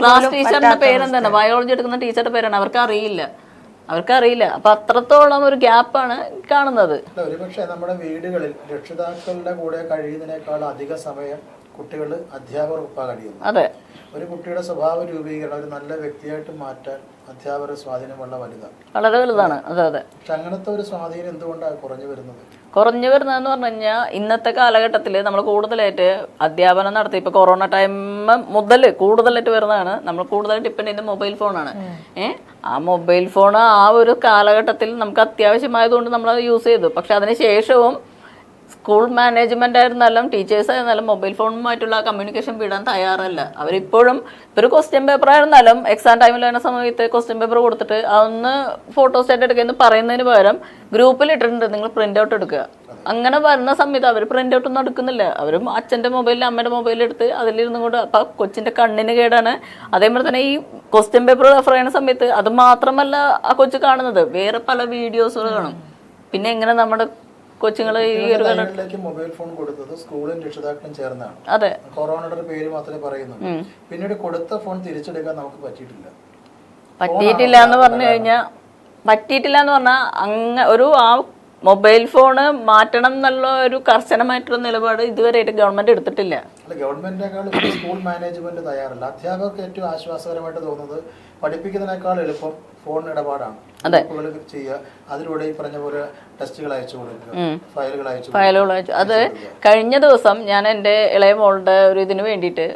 ക്ലാസ് ടീച്ചറിന്റെ പേരെന്താണ്, ബയോളജി എടുക്കുന്ന ടീച്ചറുടെ പേരാണ്, അവർക്കറിയില്ല. അപ്പൊ അത്രത്തോളം ഒരു ഗ്യാപ്പാണ് കാണുന്നത്. ഒരുപക്ഷെ നമ്മുടെ വീടുകളിൽ രക്ഷിതാക്കളുടെ കൂടെ കഴിയുന്നതിനേക്കാൾ അധിക സമയം കുട്ടികൾ അധ്യാപകർക്കൊപ്പം കഴിയുന്നു. അതെ, ഒരു കുട്ടിയുടെ സ്വഭാവ രൂപീകരണം ഒരു നല്ല വ്യക്തിയായിട്ട് മാറ്റാൻ അധ്യാപകരുടെ സ്വാധീനം വളരെ വലുതാണ്. അതെ അതെ. പക്ഷെ അങ്ങനത്തെ ഒരു സ്വാധീനം എന്തുകൊണ്ടാണ് കുറഞ്ഞു വരുന്നതെന്ന് പറഞ്ഞു കഴിഞ്ഞാൽ ഇന്നത്തെ കാലഘട്ടത്തിൽ നമ്മൾ കൂടുതലായിട്ട് അധ്യാപനം നടത്തി ഇപ്പൊ കൊറോണ ടൈം മുതൽ കൂടുതലായിട്ട് വരുന്നതാണ് നമ്മൾ കൂടുതൽ ഡിപ്പെൻഡ് ചെയ്യുന്നത് മൊബൈൽ ഫോണാണ്. ആ മൊബൈൽ ഫോൺ ആ ഒരു കാലഘട്ടത്തിൽ നമുക്ക് അത്യാവശ്യമായതുകൊണ്ട് നമ്മൾ അത് യൂസ് ചെയ്തു. പക്ഷെ അതിന് ശേഷവും സ്കൂൾ മാനേജ്മെന്റ് ആയിരുന്നാലും ടീച്ചേഴ്സ് ആയിരുന്നാലും മൊബൈൽ ഫോണുമായിട്ടുള്ള കമ്മ്യൂണിക്കേഷൻ വിടാൻ തയ്യാറല്ല. അവരിപ്പോഴും ഒരു ക്വസ്റ്റ്യൻ പേപ്പർ ആയിരുന്നാലും എക്സാം ടൈമിൽ വരുന്ന സമയത്ത് ക്വസ്റ്റ്യൻ പേപ്പർ കൊടുത്തിട്ട് അതൊന്ന് ഫോട്ടോസ്റ്റാറ്റ് എടുക്കുക പറയുന്നതിന് പകരം ഗ്രൂപ്പിൽ ഇട്ടിട്ടുണ്ട് നിങ്ങൾ പ്രിന്റ് ഔട്ട് എടുക്കുക. അങ്ങനെ വരുന്ന സമയത്ത് അവർ പ്രിന്റ് ഔട്ട് ഒന്നും എടുക്കുന്നില്ല. അവരും അച്ഛൻ്റെ മൊബൈലിൽ അമ്മയുടെ മൊബൈലിൽ എടുത്ത് അതിലിരുന്നും കൊണ്ട് അപ്പൊ കൊച്ചിന്റെ കണ്ണിന് കേടാണ്. അതേപോലെ തന്നെ ഈ ക്വസ്റ്റ്യൻ പേപ്പർ റെഫർ ചെയ്യുന്ന സമയത്ത് അത് മാത്രമല്ല ആ കൊച്ചു കാണുന്നത്, വേറെ പല വീഡിയോസുകൾ കാണും. പിന്നെ എങ്ങനെ നമ്മുടെ കൊച്ചുങ്ങൾ ഈ ഒരു മൊബൈൽ ഫോൺ കൊടുത്തത് സ്കൂളും രക്ഷിതാക്കളും ചേർന്നാണ്. അതെ, കൊറോണയുടെ പേര് മാത്രമേ പറയുന്നുള്ളൂ. പിന്നീട് കൊടുത്ത ഫോൺ തിരിച്ചെടുക്കാൻ നമുക്ക് പറ്റിയിട്ടില്ല എന്ന് പറഞ്ഞു പറഞ്ഞാൽ ഒരു ആ മൊബൈൽ ഫോണ് മാറ്റണം എന്നുള്ള ഒരു കർശനമായിട്ടുള്ള നിലപാട് ഇതുവരെയായിട്ട് ഗവൺമെന്റ് എടുത്തിട്ടില്ല. ഗവൺമെന്റിനേക്കാൾ സ്കൂൾ മാനേജ്മെന്റ് തയ്യാറല്ല. അധ്യാപകർക്ക് ഏറ്റവും ആശ്വാസകരമായിട്ട് തോന്നുന്നത് പഠിപ്പിക്കുന്നതിനേക്കാൾ എളുപ്പം ഫോൺ ഇടപാടാണ്. ചെയ്യുക, അതിലൂടെ ഈ പറഞ്ഞ പോലെ ടെസ്റ്റുകൾ അയച്ചു കൊടുക്കുക, ഫയലുകൾ അയച്ചു. അത് കഴിഞ്ഞ ദിവസം ഞാൻ എൻ്റെ ഇളയ മോളുടെ ഒരു ഇതിന് വേണ്ടിയിട്ട്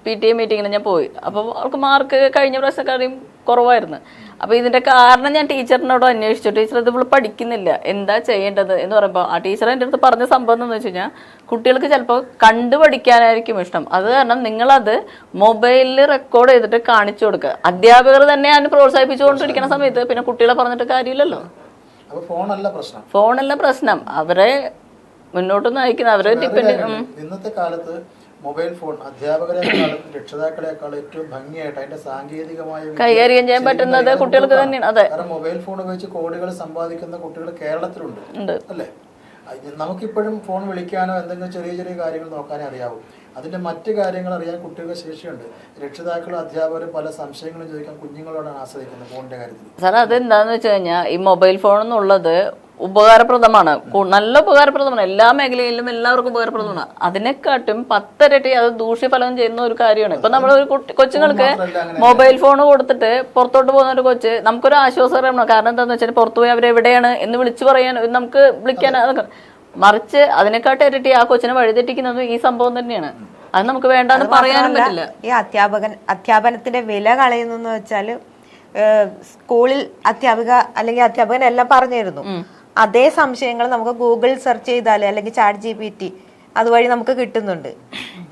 PTA മീറ്റിങ്ങിന് ഞാൻ പോയി. അപ്പോൾ അവർക്ക് മാർക്ക് കഴിഞ്ഞ പ്രാവശ്യക്കാരെയും കുറവായിരുന്നു. അപ്പോൾ ഇതിന്റെ കാരണം ഞാൻ ടീച്ചറിനോട് അന്വേഷിച്ചു. ടീച്ചർ ഇത് ഇവള് പഠിക്കുന്നില്ല, എന്താ ചെയ്യേണ്ടത് എന്ന് പറയുമ്പോൾ ആ ടീച്ചർ എൻ്റെ അടുത്ത് പറഞ്ഞ സംഭവം എന്ന് വെച്ച് കഴിഞ്ഞാൽ കുട്ടികൾക്ക് ചിലപ്പോൾ കണ്ടു പഠിക്കാനായിരിക്കും ഇഷ്ടം. അത് കാരണം നിങ്ങളത് മൊബൈലിൽ റെക്കോർഡ് ചെയ്തിട്ട് കാണിച്ചു കൊടുക്കുക. അധ്യാപകർ തന്നെ അതിന് പ്രോത്സാഹിപ്പിച്ചുകൊണ്ടിരിക്കുന്ന സമയത്ത് പിന്നെ കുട്ടികളെ പറഞ്ഞിട്ട് കാര്യമില്ലല്ലോ. ഫോണല്ല പ്രശ്നം, അവരെ മുന്നോട്ട് നയിക്കുന്ന അവരെ ഡിപ്പെൻഡ്. ഇന്നത്തെ കാലത്ത് മൊബൈൽ ഫോൺ അധ്യാപകരെക്കാളും രക്ഷിതാക്കളെക്കാളും ഏറ്റവും ഭംഗിയായിട്ട് അതിന്റെ സാങ്കേതികമായ കൈകാര്യം ചെയ്യാൻ പറ്റുന്നത് കുട്ടികൾക്ക് തന്നെയാണ്. അതെ, കാരണം മൊബൈൽ ഫോൺ ഉപയോഗിച്ച് കോടികൾ സമ്പാദിക്കുന്ന കുട്ടികൾ കേരളത്തിലുണ്ട് അല്ലേ? നമുക്കിപ്പോഴും ഫോൺ വിളിക്കാനോ എന്തെങ്കിലും ചെറിയ ചെറിയ കാര്യങ്ങൾ നോക്കാനേ അറിയാവൂ. അതിന്റെ മറ്റു കാര്യങ്ങൾ അറിയാൻ കുട്ടികൾക്ക് ശേഷിയുണ്ട്. രക്ഷിതാക്കളും അധ്യാപകരും പല സംശയങ്ങളും ചോദിക്കാൻ കുഞ്ഞുങ്ങളോടാണ് ആശ്രയിക്കുന്നത് ഫോണിന്റെ കാര്യത്തിൽ. സാർ അതെന്താന്ന് വെച്ച് കഴിഞ്ഞാൽ ഈ മൊബൈൽ ഫോൺ എന്നുള്ളത് ഉപകാരപ്രദമാണ്, നല്ല ഉപകാരപ്രദമാണ്, എല്ലാ മേഖലയിലും എല്ലാവർക്കും ഉപകാരപ്രദമാണ്. അതിനെക്കാട്ടും 10 ഇരട്ടി അത് ദൂഷ്യഫലം ചെയ്യുന്ന ഒരു കാര്യമാണ്. ഇപ്പൊ നമ്മളൊരു കൊച്ചുങ്ങൾക്ക് മൊബൈൽ ഫോൺ കൊടുത്തിട്ട് പുറത്തോട്ട് പോകുന്ന ഒരു കൊച്ച് നമുക്കൊരു ആശ്വാസകരമാണ്. കാരണം എന്താണെന്ന് വെച്ചാൽ പുറത്തു പോയി അവരെവിടെയാണ് എന്ന് വിളിച്ചു പറയാൻ നമുക്ക് വിളിക്കാൻ അതൊക്കെ, മറിച്ച് അതിനെക്കാട്ടും ഇരട്ടി ആ കൊച്ചിനെ വഴിതെറ്റിക്കുന്നത് ഈ സംഭവം തന്നെയാണ്. അത് നമുക്ക് വേണ്ടാന്ന് പറയാനും പറ്റില്ല. ഈ അധ്യാപനത്തിന്റെ വില കളയുന്നു വെച്ചാല് സ്കൂളിൽ അധ്യാപിക അല്ലെങ്കിൽ അധ്യാപകൻ എല്ലാം പറഞ്ഞിരുന്നു. അതേ സംശയങ്ങൾ നമുക്ക് ഗൂഗിൾ സെർച്ച് ചെയ്താൽ അല്ലെങ്കിൽ ചാറ്റ് GPT അതുവഴി നമുക്ക് കിട്ടുന്നുണ്ട്.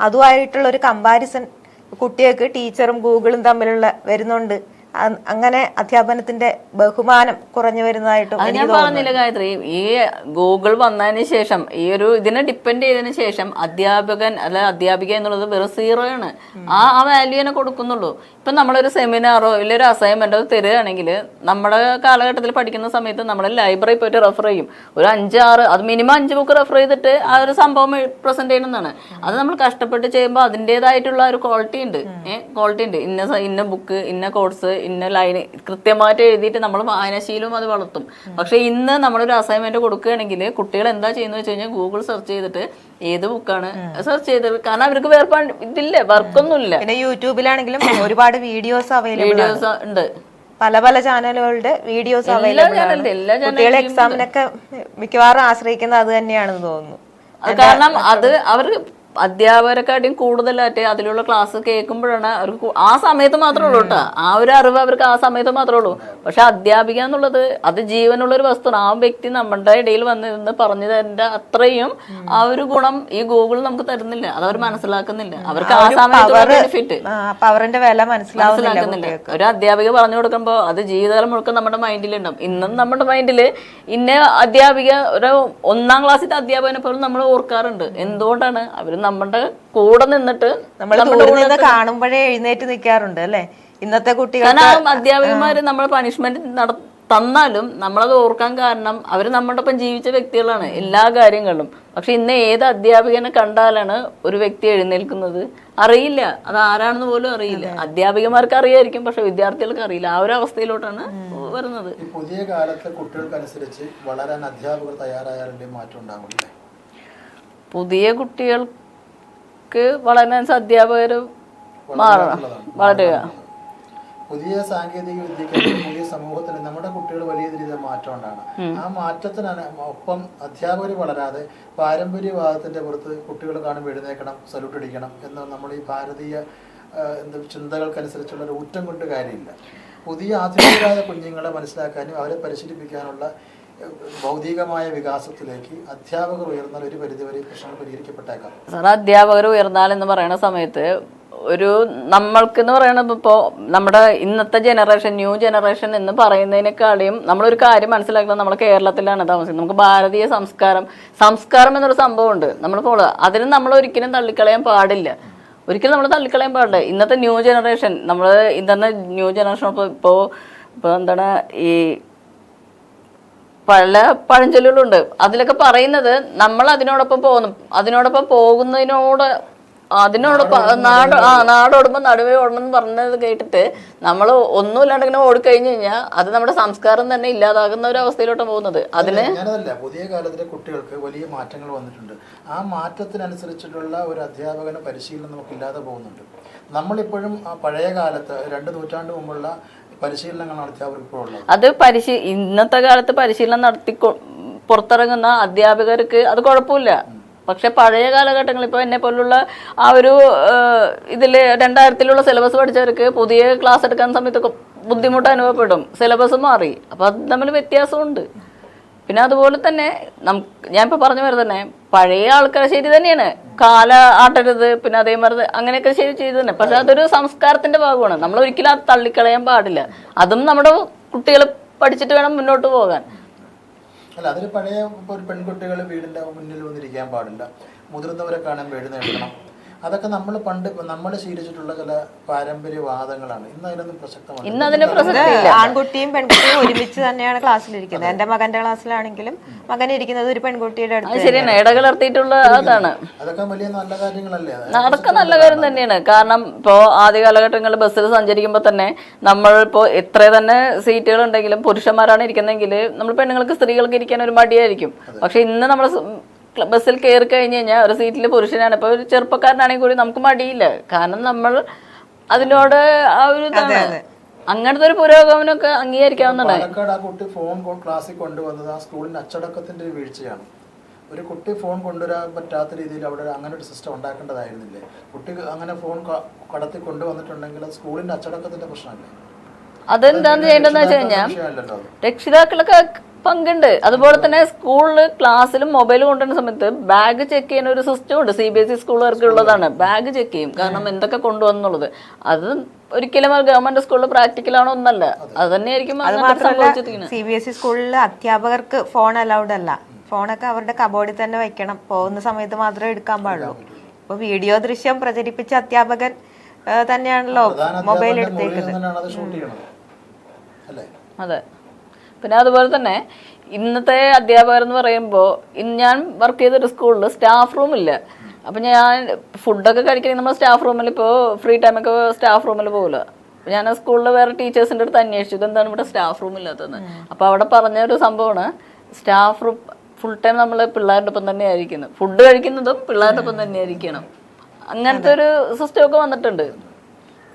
അതുമായിട്ടുള്ള ഒരു കമ്പാരിസൺ കുട്ടികൾക്ക് ടീച്ചറും ഗൂഗിളും തമ്മിലുള്ള വരുന്നുണ്ട്. അങ്ങനെ അധ്യാപനത്തിന്റെ ബഹുമാനം കുറഞ്ഞു വരുന്നതായിട്ടും ഞാൻ പറഞ്ഞില്ല ഗായത്രി. ഈ ഗൂഗിൾ വന്നതിന് ശേഷം ഈ ഒരു ഇതിനെ ഡിപ്പെൻഡ് ചെയ്തതിന് ശേഷം അധ്യാപകൻ അല്ല അധ്യാപിക എന്നുള്ളത് വെറും 0 ആണ്. ആ വാല്യൂനെ കൊടുക്കുന്നുള്ളൂ. ഇപ്പൊ നമ്മളൊരു സെമിനാറോ ഇല്ല ഒരു അസൈൻമെന്റോ തരികയാണെങ്കിൽ നമ്മുടെ കാലഘട്ടത്തിൽ പഠിക്കുന്ന സമയത്ത് നമ്മൾ ലൈബ്രറി പോയിട്ട് റെഫർ ചെയ്യും. ഒരു 5-6 അത് മിനിമം 5 ബുക്ക് റെഫർ ചെയ്തിട്ട് ആ ഒരു സംഭവം പ്രസന്റ് ചെയ്യണമെന്നാണ്. അത് നമ്മൾ കഷ്ടപ്പെട്ട് ചെയ്യുമ്പോൾ അതിൻ്റെതായിട്ടുള്ള ഒരു ക്വാളിറ്റി ഉണ്ട്. ഇന്ന ബുക്ക്, ഇന്ന കോഴ്സ്, ഇന്ന ലൈന് കൃത്യമായിട്ട് എഴുതിയിട്ട് നമ്മൾ വായനാശീലവും അത് വളർത്തും. പക്ഷെ ഇന്ന് നമ്മളൊരു അസൈൻമെന്റ് കൊടുക്കുകയാണെങ്കിൽ കുട്ടികൾ എന്താ ചെയ്യുന്നത് വെച്ച് കഴിഞ്ഞാൽ ഗൂഗിൾ സെർച്ച് ചെയ്തിട്ട് ഏത് ബുക്കാണ് സെർച്ച് ചെയ്തത്. കാരണം അവർക്ക് വേറെ ഇതില്ല, വർക്കൊന്നുമില്ല. പിന്നെ യൂട്യൂബിലാണെങ്കിലും ഒരുപാട് വീഡിയോസ് ഉണ്ട്, പല ചാനലുകളുടെ വീഡിയോസ് അവൈലബിൾ ആണ്. കുട്ടികളെ എക്സാമിനൊക്കെ മിക്കവാറും ആശ്രയിക്കുന്നത് അത് തന്നെയാണെന്ന് തോന്നുന്നു. കാരണം അത് അവർ അധ്യാപകരെക്കാട്ടിയും കൂടുതലായിട്ട് അതിലുള്ള ക്ലാസ് കേൾക്കുമ്പോഴാണ് അവർക്ക് ആ സമയത്ത് മാത്രമേ ഉള്ളൂ കേട്ടോ, ആ ഒരു അറിവ് അവർക്ക് ആ സമയത്ത് മാത്രമേ ഉള്ളൂ. പക്ഷെ അധ്യാപിക എന്നുള്ളത് അത് ജീവനുള്ളൊരു വസ്തുവാണ്. ആ വ്യക്തി നമ്മുടെ ഇടയിൽ വന്നിരുന്ന് പറഞ്ഞു തരേണ്ട അത്രയും ആ ഒരു ഗുണം ഈ ഗൂഗിൾ നമുക്ക് തരുന്നില്ല. അത് അവർ മനസ്സിലാക്കുന്നില്ല. അവർക്ക് ആ സമയത്തുള്ള ബെനിഫിറ്റ് പവറിന്റെ വില മനസ്സിലാക്കുന്നില്ല. ഒരു അധ്യാപിക പറഞ്ഞു കൊടുക്കുമ്പോൾ അത് ജീവിതകാലം മുഴുക്കം നമ്മുടെ മൈൻഡിലുണ്ടാവും. ഇന്നും നമ്മുടെ മൈൻഡില് ഇന്ന അധ്യാപിക ഒരു 1ാം ക്ലാസ്സിലെ അധ്യാപകനെ പോലും നമ്മൾ ഓർക്കാറുണ്ട്. എന്തുകൊണ്ടാണ്? അവര് നമ്മുടെ കൂടെ നിന്നിട്ട് നമ്മൾ കാണുമ്പോഴേ എഴുന്നേറ്റ് നിൽക്കാറുണ്ട് അല്ലെ ഇന്നത്തെ കുട്ടികൾ. അധ്യാപികമാര് നമ്മൾ പണിഷ്മെന്റ് തന്നാലും നമ്മളത് ഓർക്കാൻ കാരണം അവര് നമ്മുടെ ഒപ്പം ജീവിച്ച വ്യക്തികളാണ് എല്ലാ കാര്യങ്ങളിലും. പക്ഷെ ഇന്ന് ഏത് അധ്യാപികനെ കണ്ടാലാണ് ഒരു വ്യക്തി എഴുന്നേൽക്കുന്നത്? അറിയില്ല, അത് ആരാണെന്ന് പോലും അറിയില്ല. അധ്യാപികമാർക്ക് അറിയായിരിക്കും, പക്ഷെ വിദ്യാർത്ഥികൾക്ക് അറിയില്ല. ആ ഒരു അവസ്ഥയിലോട്ടാണ് വരുന്നത്. പുതിയ കാലത്തെ കുട്ടികൾക്കനുസരിച്ച് വളരാൻ അധ്യാപകർ തയ്യാറായാലേ മാറ്റം ഉണ്ടാവില്ലേ? പുതിയ കുട്ടികൾക്ക് വളരാൻ അധ്യാപകർ മാറണം, വളരുക. പുതിയ സാങ്കേതിക വിദ്യക്ക് പുതിയ സമൂഹത്തിന് നമ്മുടെ കുട്ടികൾ വലിയ രീതിയിൽ മാറ്റം ഉണ്ടാണ്. ആ മാറ്റത്തിനാണ് ഒപ്പം അധ്യാപകർ വളരാതെ പാരമ്പര്യവാദത്തിന്റെ പുറത്ത് കുട്ടികൾ കാണുമ്പോൾ എഴുന്നേക്കണം, സല്യൂട്ട് അടിക്കണം എന്ന നമ്മൾ ഈ ഭാരതീയ ചിന്തകൾക്കനുസരിച്ചുള്ള ഒരു ഊറ്റം കൊണ്ട് കാര്യമില്ല. പുതിയ ആധുനികരായ കുഞ്ഞുങ്ങളെ മനസ്സിലാക്കാനും അവരെ പരിശീലിപ്പിക്കാനുള്ള ഭൗതികമായ വികാസത്തിലേക്ക് അധ്യാപകർ ഉയർന്നാൽ ഒരു പരിധിവരെ പ്രശ്നങ്ങൾ പരിഹരിക്കപ്പെട്ടേക്കാം. സാർ, അധ്യാപകർ ഉയർന്നാൽ എന്ന് പറയുന്ന സമയത്ത് ഒരു നമ്മൾക്ക് എന്ന് പറയുന്നത് ഇപ്പോൾ നമ്മുടെ ഇന്നത്തെ ജനറേഷൻ, ന്യൂ ജനറേഷൻ എന്ന് പറയുന്നതിനേക്കാളും നമ്മളൊരു കാര്യം മനസ്സിലാക്കുന്നത് നമ്മൾ കേരളത്തിലാണ് താമസിക്കുന്നത്. നമുക്ക് ഭാരതീയ സംസ്കാരം എന്നൊരു സംഭവമുണ്ട്. നമ്മൾ അതിന് നമ്മൾ ഒരിക്കലും തള്ളിക്കളയാൻ പാടില്ല. ഒരിക്കലും നമ്മൾ തള്ളിക്കളയാൻ പാടില്ല. ഇന്നത്തെ ന്യൂ ജനറേഷൻ ഇന്നത്തെ ന്യൂ ജനറേഷൻ ഇപ്പോൾ എന്താണ് ഈ പല പഴഞ്ചൊല്ലുകളുണ്ട്. അതിലൊക്കെ പറയുന്നത് നമ്മൾ അതിനോടൊപ്പം നാടോടുമ്പോൾ നടുവേ ഓടണം എന്ന് പറഞ്ഞത് കേട്ടിട്ട് നമ്മൾ ഒന്നുമില്ലാണ്ട് ഇങ്ങനെ ഓടിക്കഴിഞ്ഞു കഴിഞ്ഞാൽ അത് നമ്മുടെ സംസ്കാരം തന്നെ ഇല്ലാതാകുന്ന ഒരു അവസ്ഥയിലോട്ട് പോകുന്നത്. പുതിയ കാലത്തിലെ കുട്ടികൾക്ക് വലിയ മാറ്റങ്ങൾ വന്നിട്ടുണ്ട്. ആ മാറ്റത്തിനനുസരിച്ചിട്ടുള്ള ഒരു അധ്യാപകന പരിശീലനം നമുക്കില്ലാതെ പോകുന്നുണ്ട്. നമ്മളിപ്പോഴും ആ പഴയ കാലത്ത് 2 നൂറ്റാണ്ട് മുമ്പുള്ള പരിശീലനങ്ങളാണ് അധ്യാപകർ ഇപ്പോൾ ഉള്ളത്. അത് ഇന്നത്തെ കാലത്ത് പരിശീലനം നടത്തി പുറത്തിറങ്ങുന്ന അധ്യാപകർക്ക് അത് കുഴപ്പമില്ല. പക്ഷെ പഴയ കാലഘട്ടങ്ങളിൽ ഇപ്പോൾ എന്നെ പോലുള്ള ആ ഒരു ഇതില് 2000-ലുള്ള സിലബസ് പഠിച്ചവർക്ക് പുതിയ ക്ലാസ് എടുക്കാൻ സമയത്തൊക്കെ ബുദ്ധിമുട്ട് അനുഭവപ്പെടും. സിലബസ് മാറി, അപ്പൊ അത് തമ്മിൽ വ്യത്യാസമുണ്ട്. പിന്നെ അതുപോലെ തന്നെ ഞാനിപ്പോൾ പറഞ്ഞ പോലെ തന്നെ പഴയ ആൾക്കാർ ശരി തന്നെയാണ്, കാല ആട്ടരുത്, പിന്നെ അതേമാതിരി അങ്ങനെയൊക്കെ ശരി ചെയ്തു തന്നെ. പക്ഷെ അതൊരു സംസ്കാരത്തിന്റെ ഭാഗമാണ്. നമ്മൾ ഒരിക്കലും അത് തള്ളിക്കളയാൻ പാടില്ല. അതും നമ്മുടെ കുട്ടികൾ പഠിച്ചിട്ട് വേണം മുന്നോട്ട് പോകാൻ. അല്ല, അതിൽ പഴയ ഒരു പെൺകുട്ടികൾ വീടിന്റെ മുന്നിൽ വന്നിരിക്കാൻ പാടില്ല, മുതിർന്നവരെ കാണാൻ എഴുന്നേൽക്കണം, അതൊക്കെ നമ്മൾ പണ്ട് നമ്മൾ ശീലിച്ചിട്ടുള്ള ചില പാരമ്പര്യവാദങ്ങളാണ്. ഇന്ന് അതിനൊന്നും പ്രസക്തമാണ്. ഇന്ന് അതിന് പ്രസക്തിയില്ല. ആൺകുട്ടിയും പെൺകുട്ടിയും ഒരുമിച്ച് തന്നെയാണ് ക്ലാസ്സിലിരിക്കുന്നത്. എന്റെ മകന്റെ ക്ലാസ്സിലാണെങ്കിലും മകൻ ഇരിക്കുന്നത് ഒരു പെൺകുട്ടിയുടെ അടുത്ത്. ശരിയാണ്, ഇടകലർത്തിയിട്ടുള്ള അതാണ്. അതൊക്കെ വലിയ നല്ല കാര്യങ്ങളല്ലേ? അതൊക്കെ നല്ല കാര്യം തന്നെയാണ്. കാരണം ഇപ്പോൾ ആദ്യ കാലഘട്ടങ്ങളിൽ ബസ്സിൽ സഞ്ചരിക്കുമ്പോൾ തന്നെ നമ്മൾ ഇപ്പോൾ എത്ര തന്നെ സീറ്റുകൾ ഉണ്ടെങ്കിലും പുരുഷന്മാരാണ് ഇരിക്കുന്നതെങ്കിൽ നമ്മൾ പെണ്ണുങ്ങൾക്ക് സ്ത്രീകൾക്ക് ഇരിക്കാൻ ഒരു മടിയായിരിക്കും. പക്ഷെ ഇന്ന് നമ്മൾ ബസ്സിൽ കയറി കഴിഞ്ഞ് കഴിഞ്ഞാൽ ഒരു സീറ്റിൽ പുരുഷനാണ്. ഇപ്പോൾ ഒരു ചെറുപ്പക്കാരനാണെങ്കിൽ കൂടി നമുക്ക് മടിയില്ല. കാരണം നമ്മൾ അതിനോട് ആ ഒരു ഇതാണ്, അങ്ങനത്തെ ഒരു പുരോഗമനമൊക്കെ അംഗീകരിക്കാവുന്നതാണ്. പാലക്കാട് ആ കുട്ടി ഫോൺ ക്ലാസ്സിൽ കൊണ്ടുവന്നത് ആ സ്കൂളിന്റെ അച്ചടക്കത്തിന്റെ ഒരു വീഴ്ചയാണ്. ഒരു കുട്ടി ഫോൺ കൊണ്ടുവരാൻ പറ്റാത്ത രീതിയിൽ അവിടെ അങ്ങനെ ഒരു സിസ്റ്റം ഉണ്ടാക്കേണ്ടതായിരുന്നില്ലേ? കുട്ടി അങ്ങനെ ഫോൺ കടത്തി കൊണ്ടുവന്നിട്ടുണ്ടെങ്കിൽ അത് സ്കൂളിന്റെ അച്ചടക്കത്തിന്റെ പ്രശ്നമല്ലേ? അതെന്താന്ന് ചെയ്യേണ്ടതെന്ന് വെച്ച് കഴിഞ്ഞാൽ രക്ഷിതാക്കളൊക്കെ പങ്കുണ്ട്. അതുപോലെ തന്നെ സ്കൂളിൽ ക്ലാസ്സിലും മൊബൈൽ കൊണ്ടുവരുന്ന സമയത്ത് ബാഗ് ചെക്ക് ചെയ്യുന്ന ഒരു സിസ്റ്റം ഉണ്ട്. CBSE സ്കൂളുകാർക്ക് ഉള്ളതാണ്. ബാഗ് ചെക്ക് ചെയ്യും, കാരണം എന്തൊക്കെ കൊണ്ടുവന്നുള്ളത്. അത് ഒരിക്കലും ഗവൺമെന്റ് സ്കൂളിൽ പ്രാക്ടിക്കൽ ആണോ ഒന്നല്ല, അത് തന്നെയായിരിക്കും. CBSE സ്കൂളിൽ അധ്യാപകർക്ക് ഫോൺ അലൗഡ് അല്ല. ഫോണൊക്കെ അവരുടെ കബോർഡിൽ തന്നെ വെക്കണം. പോകുന്ന സമയത്ത് മാത്രമേ എടുക്കാൻ പാടുള്ളൂ. ഇപ്പൊ വീഡിയോ ദൃശ്യം പ്രചരിപ്പിച്ച അധ്യാപകൻ തന്നെയാണല്ലോ മൊബൈൽ എടുത്തേക്കുന്നത്. അതെ. പിന്നെ അതുപോലെ തന്നെ ഇന്നത്തെ അധ്യാപകർ എന്ന് പറയുമ്പോൾ ഞാൻ വർക്ക് ചെയ്തൊരു സ്കൂളിൽ സ്റ്റാഫ് റൂം ഇല്ല. അപ്പം ഞാൻ ഫുഡൊക്കെ കഴിക്കണമെങ്കിൽ നമ്മൾ സ്റ്റാഫ് റൂമിൽ ഇപ്പോൾ ഫ്രീ ടൈമൊക്കെ സ്റ്റാഫ് റൂമിൽ പോകില്ല. ഞാൻ സ്കൂളിൽ വേറെ ടീച്ചേഴ്സിൻ്റെ അടുത്ത് അന്വേഷിച്ചു ഇതെന്താണ് ഇവിടെ സ്റ്റാഫ് റൂം ഇല്ലാത്തതെന്ന്. അപ്പോൾ അവിടെ പറഞ്ഞ ഒരു സംഭവമാണ്, സ്റ്റാഫ് റൂം ഫുൾ ടൈം നമ്മൾ പിള്ളേരുടെ ഒപ്പം തന്നെ ആയിരിക്കുന്നത്, ഫുഡ് കഴിക്കുന്നതും പിള്ളേരുടെ ഒപ്പം തന്നെ ആയിരിക്കണം. അങ്ങനത്തെ ഒരു സിസ്റ്റമൊക്കെ വന്നിട്ടുണ്ട്.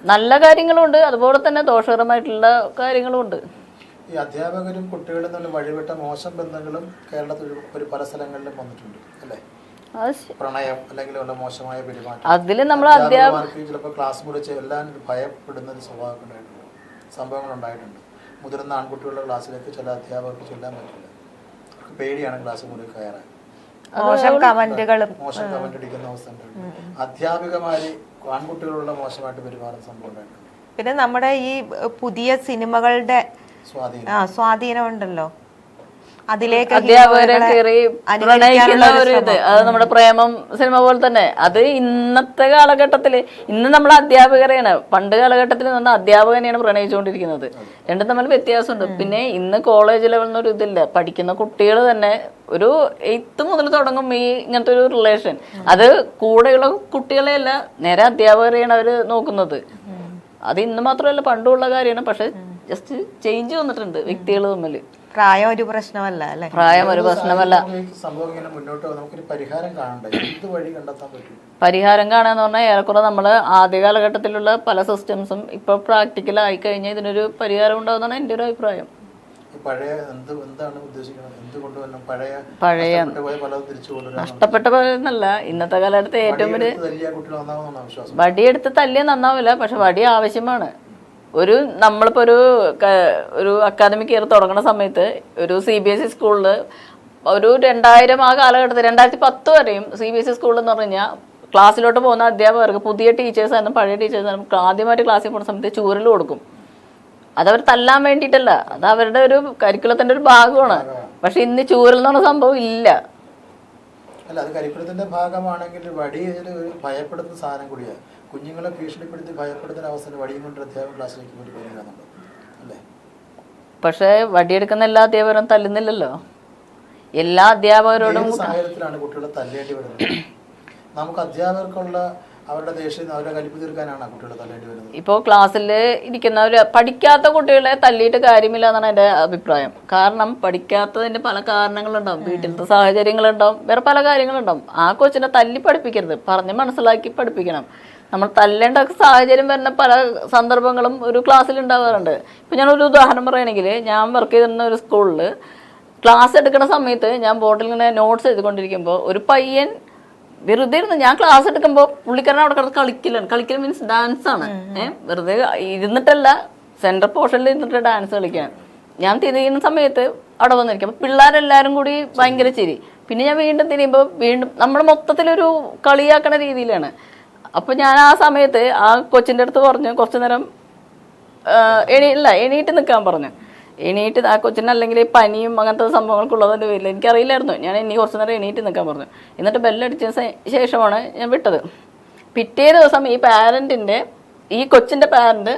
നല്ല കാര്യങ്ങളുണ്ട്, അതുപോലെ തന്നെ ദോഷകരമായിട്ടുള്ള കാര്യങ്ങളുമുണ്ട്. ഈ അധ്യാപകരും കുട്ടികളും തമ്മിൽ വഴിവിട്ട മോശം ബന്ധങ്ങളും കേരളത്തിൽ ഒരു പല സ്ഥലങ്ങളിലും വന്നിട്ടുണ്ട് അല്ലേ? പ്രണയം അല്ലെങ്കിൽ മോശമായ പെരുമാറ്റം, അതില് നമ്മൾ ചിലപ്പോൾ ക്ലാസ് മുറിച്ച് എല്ലാം ഭയപ്പെടുന്ന ഒരു സംഭവങ്ങൾ ഉണ്ടായിട്ടുണ്ട്. മുതിർന്ന ആൺകുട്ടികളുടെ ക്ലാസ്സിലേക്ക് ചില അധ്യാപകർക്ക് ചെല്ലാൻ പറ്റില്ല, അവർക്ക് പേടിയാണ് ക്ലാസ് മുറി കയറാൻ. മോശം കമന്റ് അടിക്കുന്ന അവസ്ഥ ഉണ്ടായിട്ടുണ്ട്. അധ്യാപികമാര് ആൺകുട്ടികളുള്ള മോശമായിട്ട് പെരുമാറുന്ന സംഭവം ഉണ്ടായിട്ടുണ്ട്. പിന്നെ നമ്മുടെ ഈ പുതിയ സിനിമകളുടെ സ്വാധീനം ഉണ്ടല്ലോ, അതിലേക്ക് അധ്യാപകരെ കയറി പ്രണയിക്കുന്ന ഒരു ഇത്, അത് നമ്മുടെ പ്രേമം സിനിമ പോലെ തന്നെ. അത് ഇന്നത്തെ കാലഘട്ടത്തില് ഇന്ന് നമ്മൾ അധ്യാപകരെയാണ്, പണ്ട് കാലഘട്ടത്തിൽ നിന്ന് അധ്യാപകനെയാണ് പ്രണയിച്ചുകൊണ്ടിരിക്കുന്നത്. രണ്ടും തമ്മിൽ വ്യത്യാസമുണ്ട്. പിന്നെ ഇന്ന് കോളേജ് ലെവലിൽ ഒരു ഇതില്ല, പഠിക്കുന്ന കുട്ടികൾ തന്നെ ഒരു 8th മുതൽ തുടങ്ങും ഈ ഇങ്ങനത്തെ ഒരു റിലേഷൻ. അത് കൂടെയുള്ള കുട്ടികളെയല്ല, നേരെ അധ്യാപകരെയാണ് അവര് നോക്കുന്നത്. അത് ഇന്ന് മാത്രമല്ല പണ്ടുള്ള കാര്യമാണ്. പക്ഷെ ജസ്റ്റ് ചേഞ്ച് വന്നിട്ടുണ്ട് വ്യക്തികൾ തമ്മിൽ. പ്രായം ഒരു പ്രശ്നമല്ല അല്ലെ? പ്രായം ഒരു പ്രശ്നമല്ല. പരിഹാരം കാണാന്ന് പറഞ്ഞാൽ ഏറെക്കുറെ നമ്മള് ആദ്യ കാലഘട്ടത്തിലുള്ള പല സിസ്റ്റംസും ഇപ്പൊ പ്രാക്ടിക്കൽ ആയി കഴിഞ്ഞാൽ ഇതിനൊരു പരിഹാരം ഉണ്ടാവുന്നതാണ് എന്റെ ഒരു അഭിപ്രായം. പഴയ നഷ്ടപ്പെട്ട പോലെന്നല്ല, ഇന്നത്തെ കാലഘട്ടത്തെ ഏറ്റവും വലിയ വടിയെടുത്ത് തല്ലിയ നന്നാവില്ല, പക്ഷെ വടി ആവശ്യമാണ്. നമ്മളിപ്പോൾ ഒരു അക്കാദമിക് ഇയർ തുടങ്ങുന്ന സമയത്ത് ഒരു CBSE സ്കൂളിൽ ഒരു 2000 ആ കാലഘട്ടത്തിൽ 2010 വരെയും CBSE സ്കൂളിൽ എന്ന് പറഞ്ഞു കഴിഞ്ഞാൽ ക്ലാസ്സിലോട്ട് പോകുന്ന അധ്യാപകർക്ക് പുതിയ ടീച്ചേഴ്സായിരുന്നു പഴയ ടീച്ചേഴ്സായിരുന്നു ആദ്യമായിട്ട് ക്ലാസ്സിൽ പോകുന്ന സമയത്ത് ചൂരൽ കൊടുക്കും. അതവർ തല്ലാൻ വേണ്ടിയിട്ടല്ല, അത് അവരുടെ ഒരു കരിക്കുലത്തിന്റെ ഒരു ഭാഗമാണ്. പക്ഷെ ഇന്ന് ചൂരൽ എന്ന് പറഞ്ഞ സംഭവം ഇല്ല. അല്ല, അത് കരിക്കുലത്തിന്റെ ഭാഗമാണെങ്കിൽ വടി ഒരു ഭയപ്പെടുന്ന സാധനം കൂടിയാണ്. കുഞ്ഞുങ്ങളെ ഭീഷണിപ്പെടുത്തി ഭയപ്പെടുത്തുന്ന അവസ്ഥ വടിയും കൊണ്ട് അധ്യാപക ക്ലാസ്സിലേക്ക് പോയി വരികയാണെന്നുണ്ട് അല്ലേ? പക്ഷെ വടിയെടുക്കുന്ന എല്ലാ അധ്യാപകരും തല്ലുന്നില്ലല്ലോ. എല്ലാ അധ്യാപകരോടും സാഹചര്യത്തിലാണ് കുട്ടികളെ തല്ലേണ്ടി വരുന്നത്. നമുക്ക് അധ്യാപകർക്കുള്ള അവരുടെ ദേഷ്യം അവരെ കലിപ്പ് തീർക്കാനാണ് കുട്ടികളെ തല്ലേണ്ടി വരുന്നത്. ഇപ്പോൾ ക്ലാസ്സിൽ ഇരിക്കുന്നവര് പഠിക്കാത്ത കുട്ടികളെ തല്ലിയിട്ട് കാര്യമില്ല എന്നാണ് എൻ്റെ അഭിപ്രായം. കാരണം പഠിക്കാത്തതിന്റെ പല കാരണങ്ങളുണ്ടാവും, വീട്ടിലത്തെ സാഹചര്യങ്ങളുണ്ടാവും, വേറെ പല കാര്യങ്ങളുണ്ടാവും. ആ കൊച്ചിനെ തല്ലി പഠിപ്പിക്കരുത്, പറഞ്ഞ് മനസ്സിലാക്കി പഠിപ്പിക്കണം. നമ്മൾ തല്ലേണ്ട സാഹചര്യം വരുന്ന പല സന്ദർഭങ്ങളും ഒരു ക്ലാസ്സിൽ ഉണ്ടാകാറുണ്ട്. ഇപ്പം ഞാനൊരു ഉദാഹരണം പറയുകയാണെങ്കിൽ, ഞാൻ വർക്ക് ചെയ്തിരുന്ന ഒരു സ്കൂളിൽ ക്ലാസ് എടുക്കുന്ന സമയത്ത് ഞാൻ ബോർഡിൽ ഇങ്ങനെ നോട്ട്സ് എഴുതിക്കൊണ്ടിരിക്കുമ്പോൾ ഒരു പയ്യൻ വെറുതെ ഇരുന്ന്, ഞാൻ ക്ലാസ് എടുക്കുമ്പോൾ പുള്ളിക്കാരൻ അവിടെ കിടന്ന് കളിക്കൽ മീൻസ് ഡാൻസ് ആണ്. വെറുതെ ഇരുന്നിട്ടല്ല, സെൻട്രൽ പോർഷനിൽ ഇരുന്നിട്ട് ഡാൻസ് കളിക്കാൻ. ഞാൻ തിരിയുന്ന സമയത്ത് അവിടെ വന്നിരിക്കും. അപ്പോൾ പിള്ളേരെല്ലാവരും കൂടി ഭയങ്കര ചിരി. പിന്നെ ഞാൻ വീണ്ടും തിരിയുമ്പോൾ വീണ്ടും നമ്മൾ മൊത്തത്തിലൊരു കളിയാക്കണ രീതിയിലാണ്. അപ്പോൾ ഞാൻ ആ സമയത്ത് ആ കൊച്ചിൻ്റെ അടുത്ത് പറഞ്ഞു കുറച്ചു നേരം എണീറ്റ് നിൽക്കാൻ പറഞ്ഞു. എണീറ്റ് ആ കൊച്ചിന് അല്ലെങ്കിൽ പനിയും അങ്ങനത്തെ സംഭവങ്ങൾക്കുള്ളതിൻ്റെ പേരിൽ എനിക്കറിയില്ലായിരുന്നു. ഞാൻ കുറച്ചു നേരം എണീറ്റ് നിൽക്കാൻ പറഞ്ഞു. എന്നിട്ട് ബെല്ലടിച്ചതിന് ശേഷമാണ് ഞാൻ വിട്ടത്. പിറ്റേ ദിവസം ഈ പാരന്റിന്റെ ഈ കൊച്ചിന്റെ പാരന്റ്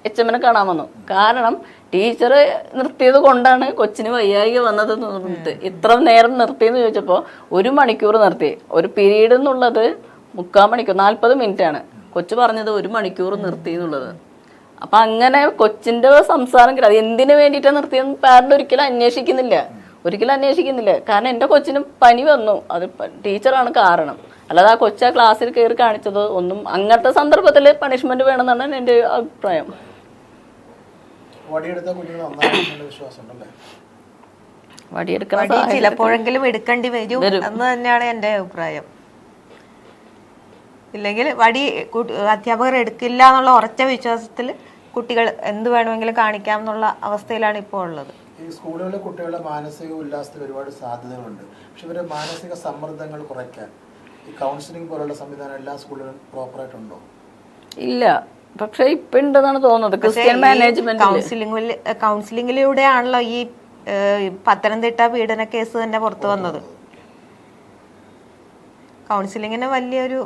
HM കാണാൻ വന്നു. കാരണം ടീച്ചർ നിർത്തിയത് കൊണ്ടാണ് കൊച്ചിന് വയ്യായിക വന്നതെന്ന് പറഞ്ഞിട്ട് ഇത്ര നേരം നിർത്തിയെന്ന് ചോദിച്ചപ്പോൾ 1 മണിക്കൂർ നിർത്തി. ഒരു പീരീഡ് എന്നുള്ളത് 3/4 മണിക്കൂർ 40 മിനിറ്റ് ആണ്. കൊച്ചു പറഞ്ഞത് 1 മണിക്കൂർ നിർത്തി എന്നുള്ളത്. അപ്പൊ അങ്ങനെ കൊച്ചിന്റെ സംസാരം അത് എന്തിനു വേണ്ടിയിട്ടാണ് നിർത്തിയെന്ന് പാരന്റ് ഒരിക്കലും അന്വേഷിക്കുന്നില്ല. കാരണം എൻ്റെ കൊച്ചിന് പനി വന്നു, അത് ടീച്ചറാണ് കാരണം. അല്ലാതെ ആ കൊച്ചു ക്ലാസ്സിൽ കയറി കാണിച്ചത് ഒന്നും അങ്ങനത്തെ സന്ദർഭത്തിൽ പണിഷ്മെന്റ് വേണമെന്നാണ് എൻ്റെ അഭിപ്രായം. വടി ചിലപ്പോഴെങ്കിലും എടുക്കേണ്ടി വരും എന്ന് തന്നെയാണ് എൻ്റെ അഭിപ്രായം. ഇല്ലെങ്കിൽ വടി അധ്യാപകർ എടുക്കില്ല എന്നുള്ള ഉറച്ച വിശ്വാസത്തിൽ കുട്ടികൾ എന്ത് വേണമെങ്കിലും കാണിക്കാം എന്നുള്ള അവസ്ഥയിലാണ് ഇപ്പോൾ ഉള്ളത്. ഈ സ്കൂളുകളിലെ കുട്ടികളുടെ മാനസിക ഉല്ലാസത്തിൽ ഒരുപാട് സാധ്യതകളുണ്ട്. പക്ഷെ ഇവരുടെ മാനസിക സമ്മർദ്ദങ്ങൾ കുറയ്ക്കാൻ ഈ കൗൺസിലിംഗ് പോലുള്ള സംവിധാനം എല്ലാ സ്കൂളുകളിലും പ്രോപ്പറായിട്ടുണ്ടോ? ഇല്ല, പക്ഷെ ഇപ്പൊ ഉണ്ടെന്നാണ് തോന്നുന്നത്. ക്രിസ്ത്യൻ മാനേജ്മെന്റ് കൗൺസിലിംഗിലൂടെയാണല്ലോ ഈ പത്തനംതിട്ട പീഡന കേസ് തന്നെ പുറത്തു വന്നത്. കൗൺസിലിങ്ങിന് വലിയൊരു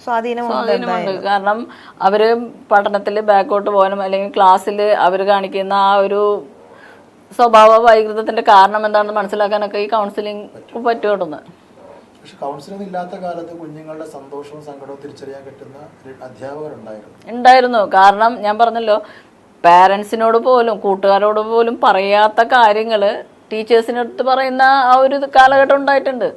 സ്വാധീനമുണ്ട്. കാരണം അവര് പഠനത്തിൽ ബാക്കോട്ട് പോകാനും അല്ലെങ്കിൽ ക്ലാസ്സിൽ അവർ കാണിക്കുന്ന ആ ഒരു സ്വഭാവ വൈകൃതത്തിന്റെ കാരണം എന്താണെന്ന് മനസ്സിലാക്കാനൊക്കെ ഈ കൗൺസിലിംഗ് പറ്റുമെന്ന്. പക്ഷെ കൗൺസിലിംഗ് ഇല്ലാത്ത കാലത്ത് കുഞ്ഞുങ്ങളുടെ സന്തോഷവും സങ്കടവും തിരിച്ചറിയാൻ കിട്ടുന്ന ഉണ്ടായിരുന്നു. കാരണം ഞാൻ പറഞ്ഞല്ലോ, പാരന്റ്സിനോട് പോലും കൂട്ടുകാരോട് പോലും പറയാത്ത കാര്യങ്ങള് ടീച്ചേഴ്സിനടുത്ത് പറയുന്ന ആ ഒരു കാലഘട്ടം ഉണ്ടായിട്ടുണ്ട്.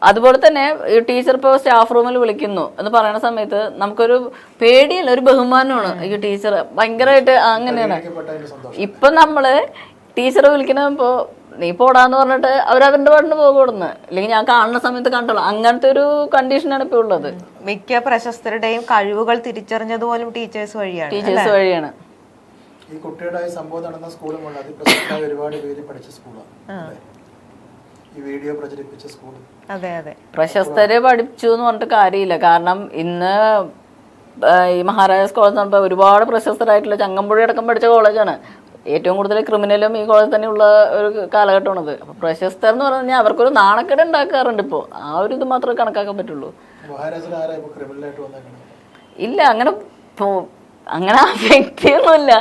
അതുപോലെ തന്നെ ഈ ടീച്ചർ ഇപ്പോൾ സ്റ്റാഫ് റൂമിൽ വിളിക്കുന്നു എന്ന് പറയുന്ന സമയത്ത് നമുക്കൊരു പേടിയല്ല, ഒരു ബഹുമാനമാണ്. ഈ ടീച്ചർ ഭയങ്കരമായിട്ട് അങ്ങനെയാണ്. ഇപ്പൊ നമ്മള് ടീച്ചറെ വിളിക്കുന്നപ്പോ നീ പോടാന്ന് പറഞ്ഞിട്ട് അവരവരുടെ പാട്ടിന് പോകുന്നു, അല്ലെങ്കിൽ ഞാൻ കാണുന്ന സമയത്ത് കണ്ടോളാം. അങ്ങനത്തെ ഒരു കണ്ടീഷനാണ് ഇപ്പൊ ഉള്ളത്. മിക്ക പ്രശസ്തരുടെയും കഴിവുകൾ തിരിച്ചറിഞ്ഞത് പോലും ടീച്ചേഴ്സ് വഴിയാണ്. ഈ കുട്ടിയുടെ സംഭവം നടന്ന സ്കൂളും അതിപ്രസക്തമായ ഒരുപാട് പേര് പഠിച്ച സ്കൂളാണ്. ഈ വീഡിയോ പ്രചരിപ്പിച്ച സ്കൂൾ പ്രശസ്തരെ പഠിച്ചു എന്ന് പറഞ്ഞിട്ട് കാര്യമില്ല. കാരണം ഇന്ന് ഈ മഹാരാജാസ് കോളേജ് എന്ന് പറഞ്ഞാൽ ഒരുപാട് പ്രശസ്തരായിട്ടുള്ള ചങ്ങമ്പുഴ അടക്കം പഠിച്ച കോളേജാണ്. ഏറ്റവും കൂടുതൽ ക്രിമിനലും ഈ കോളേജ് തന്നെയുള്ള ഒരു കാലഘട്ടമാണത്. അപ്പൊ പ്രശസ്തർ എന്ന് പറഞ്ഞു കഴിഞ്ഞാൽ അവർക്കൊരു നാണക്കേട് ഉണ്ടാക്കാറുണ്ട്. ഇപ്പോൾ ആ ഒരു ഇത് മാത്രമേ കണക്കാക്കാൻ പറ്റുള്ളൂ. ഇല്ല, അങ്ങനെ ആ വ്യക്തിയൊന്നുമില്ല.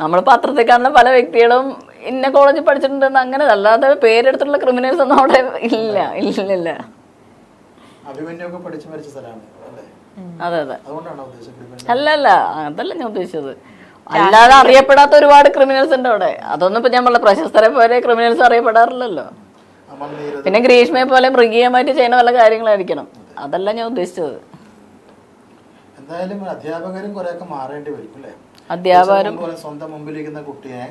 നമ്മൾ പത്രത്തിൽ കാണുന്ന പല വ്യക്തികളും ഇന്ന കോളേജിൽ പഠിച്ചിട്ടുണ്ടെന്ന് അങ്ങനെ, അല്ലാതെ പേരെടുത്തുള്ള ക്രിമിനൽസ് ഒന്നും അവിടെ ഇല്ല. അതെ അല്ലല്ല, അതല്ല ഞാൻ ഉദ്ദേശിച്ചത്. അല്ലാതെ അറിയപ്പെടാത്ത ഒരുപാട് ക്രിമിനൽസ് ഉണ്ട് അവിടെ. അതൊന്നും ഇപ്പൊ ഞാൻ പറഞ്ഞ പ്രശസ്തരെ പോലെ ക്രിമിനൽസ് അറിയപ്പെടാറില്ലല്ലോ. പിന്നെ ഗ്രീഷ്മയെ പോലെ മൃഗീയമായിട്ട് ചെയ്യുന്ന വല്ല കാര്യങ്ങളായിരിക്കണം. അതല്ല ഞാൻ ഉദ്ദേശിച്ചത്. എന്തായാലും അധ്യാപകരും കുറെയൊക്കെ മാറേണ്ടി വരും അല്ലേ? അധ്യാപകരും സ്വന്തം മുമ്പിലിരിക്കുന്ന കുട്ടിയെ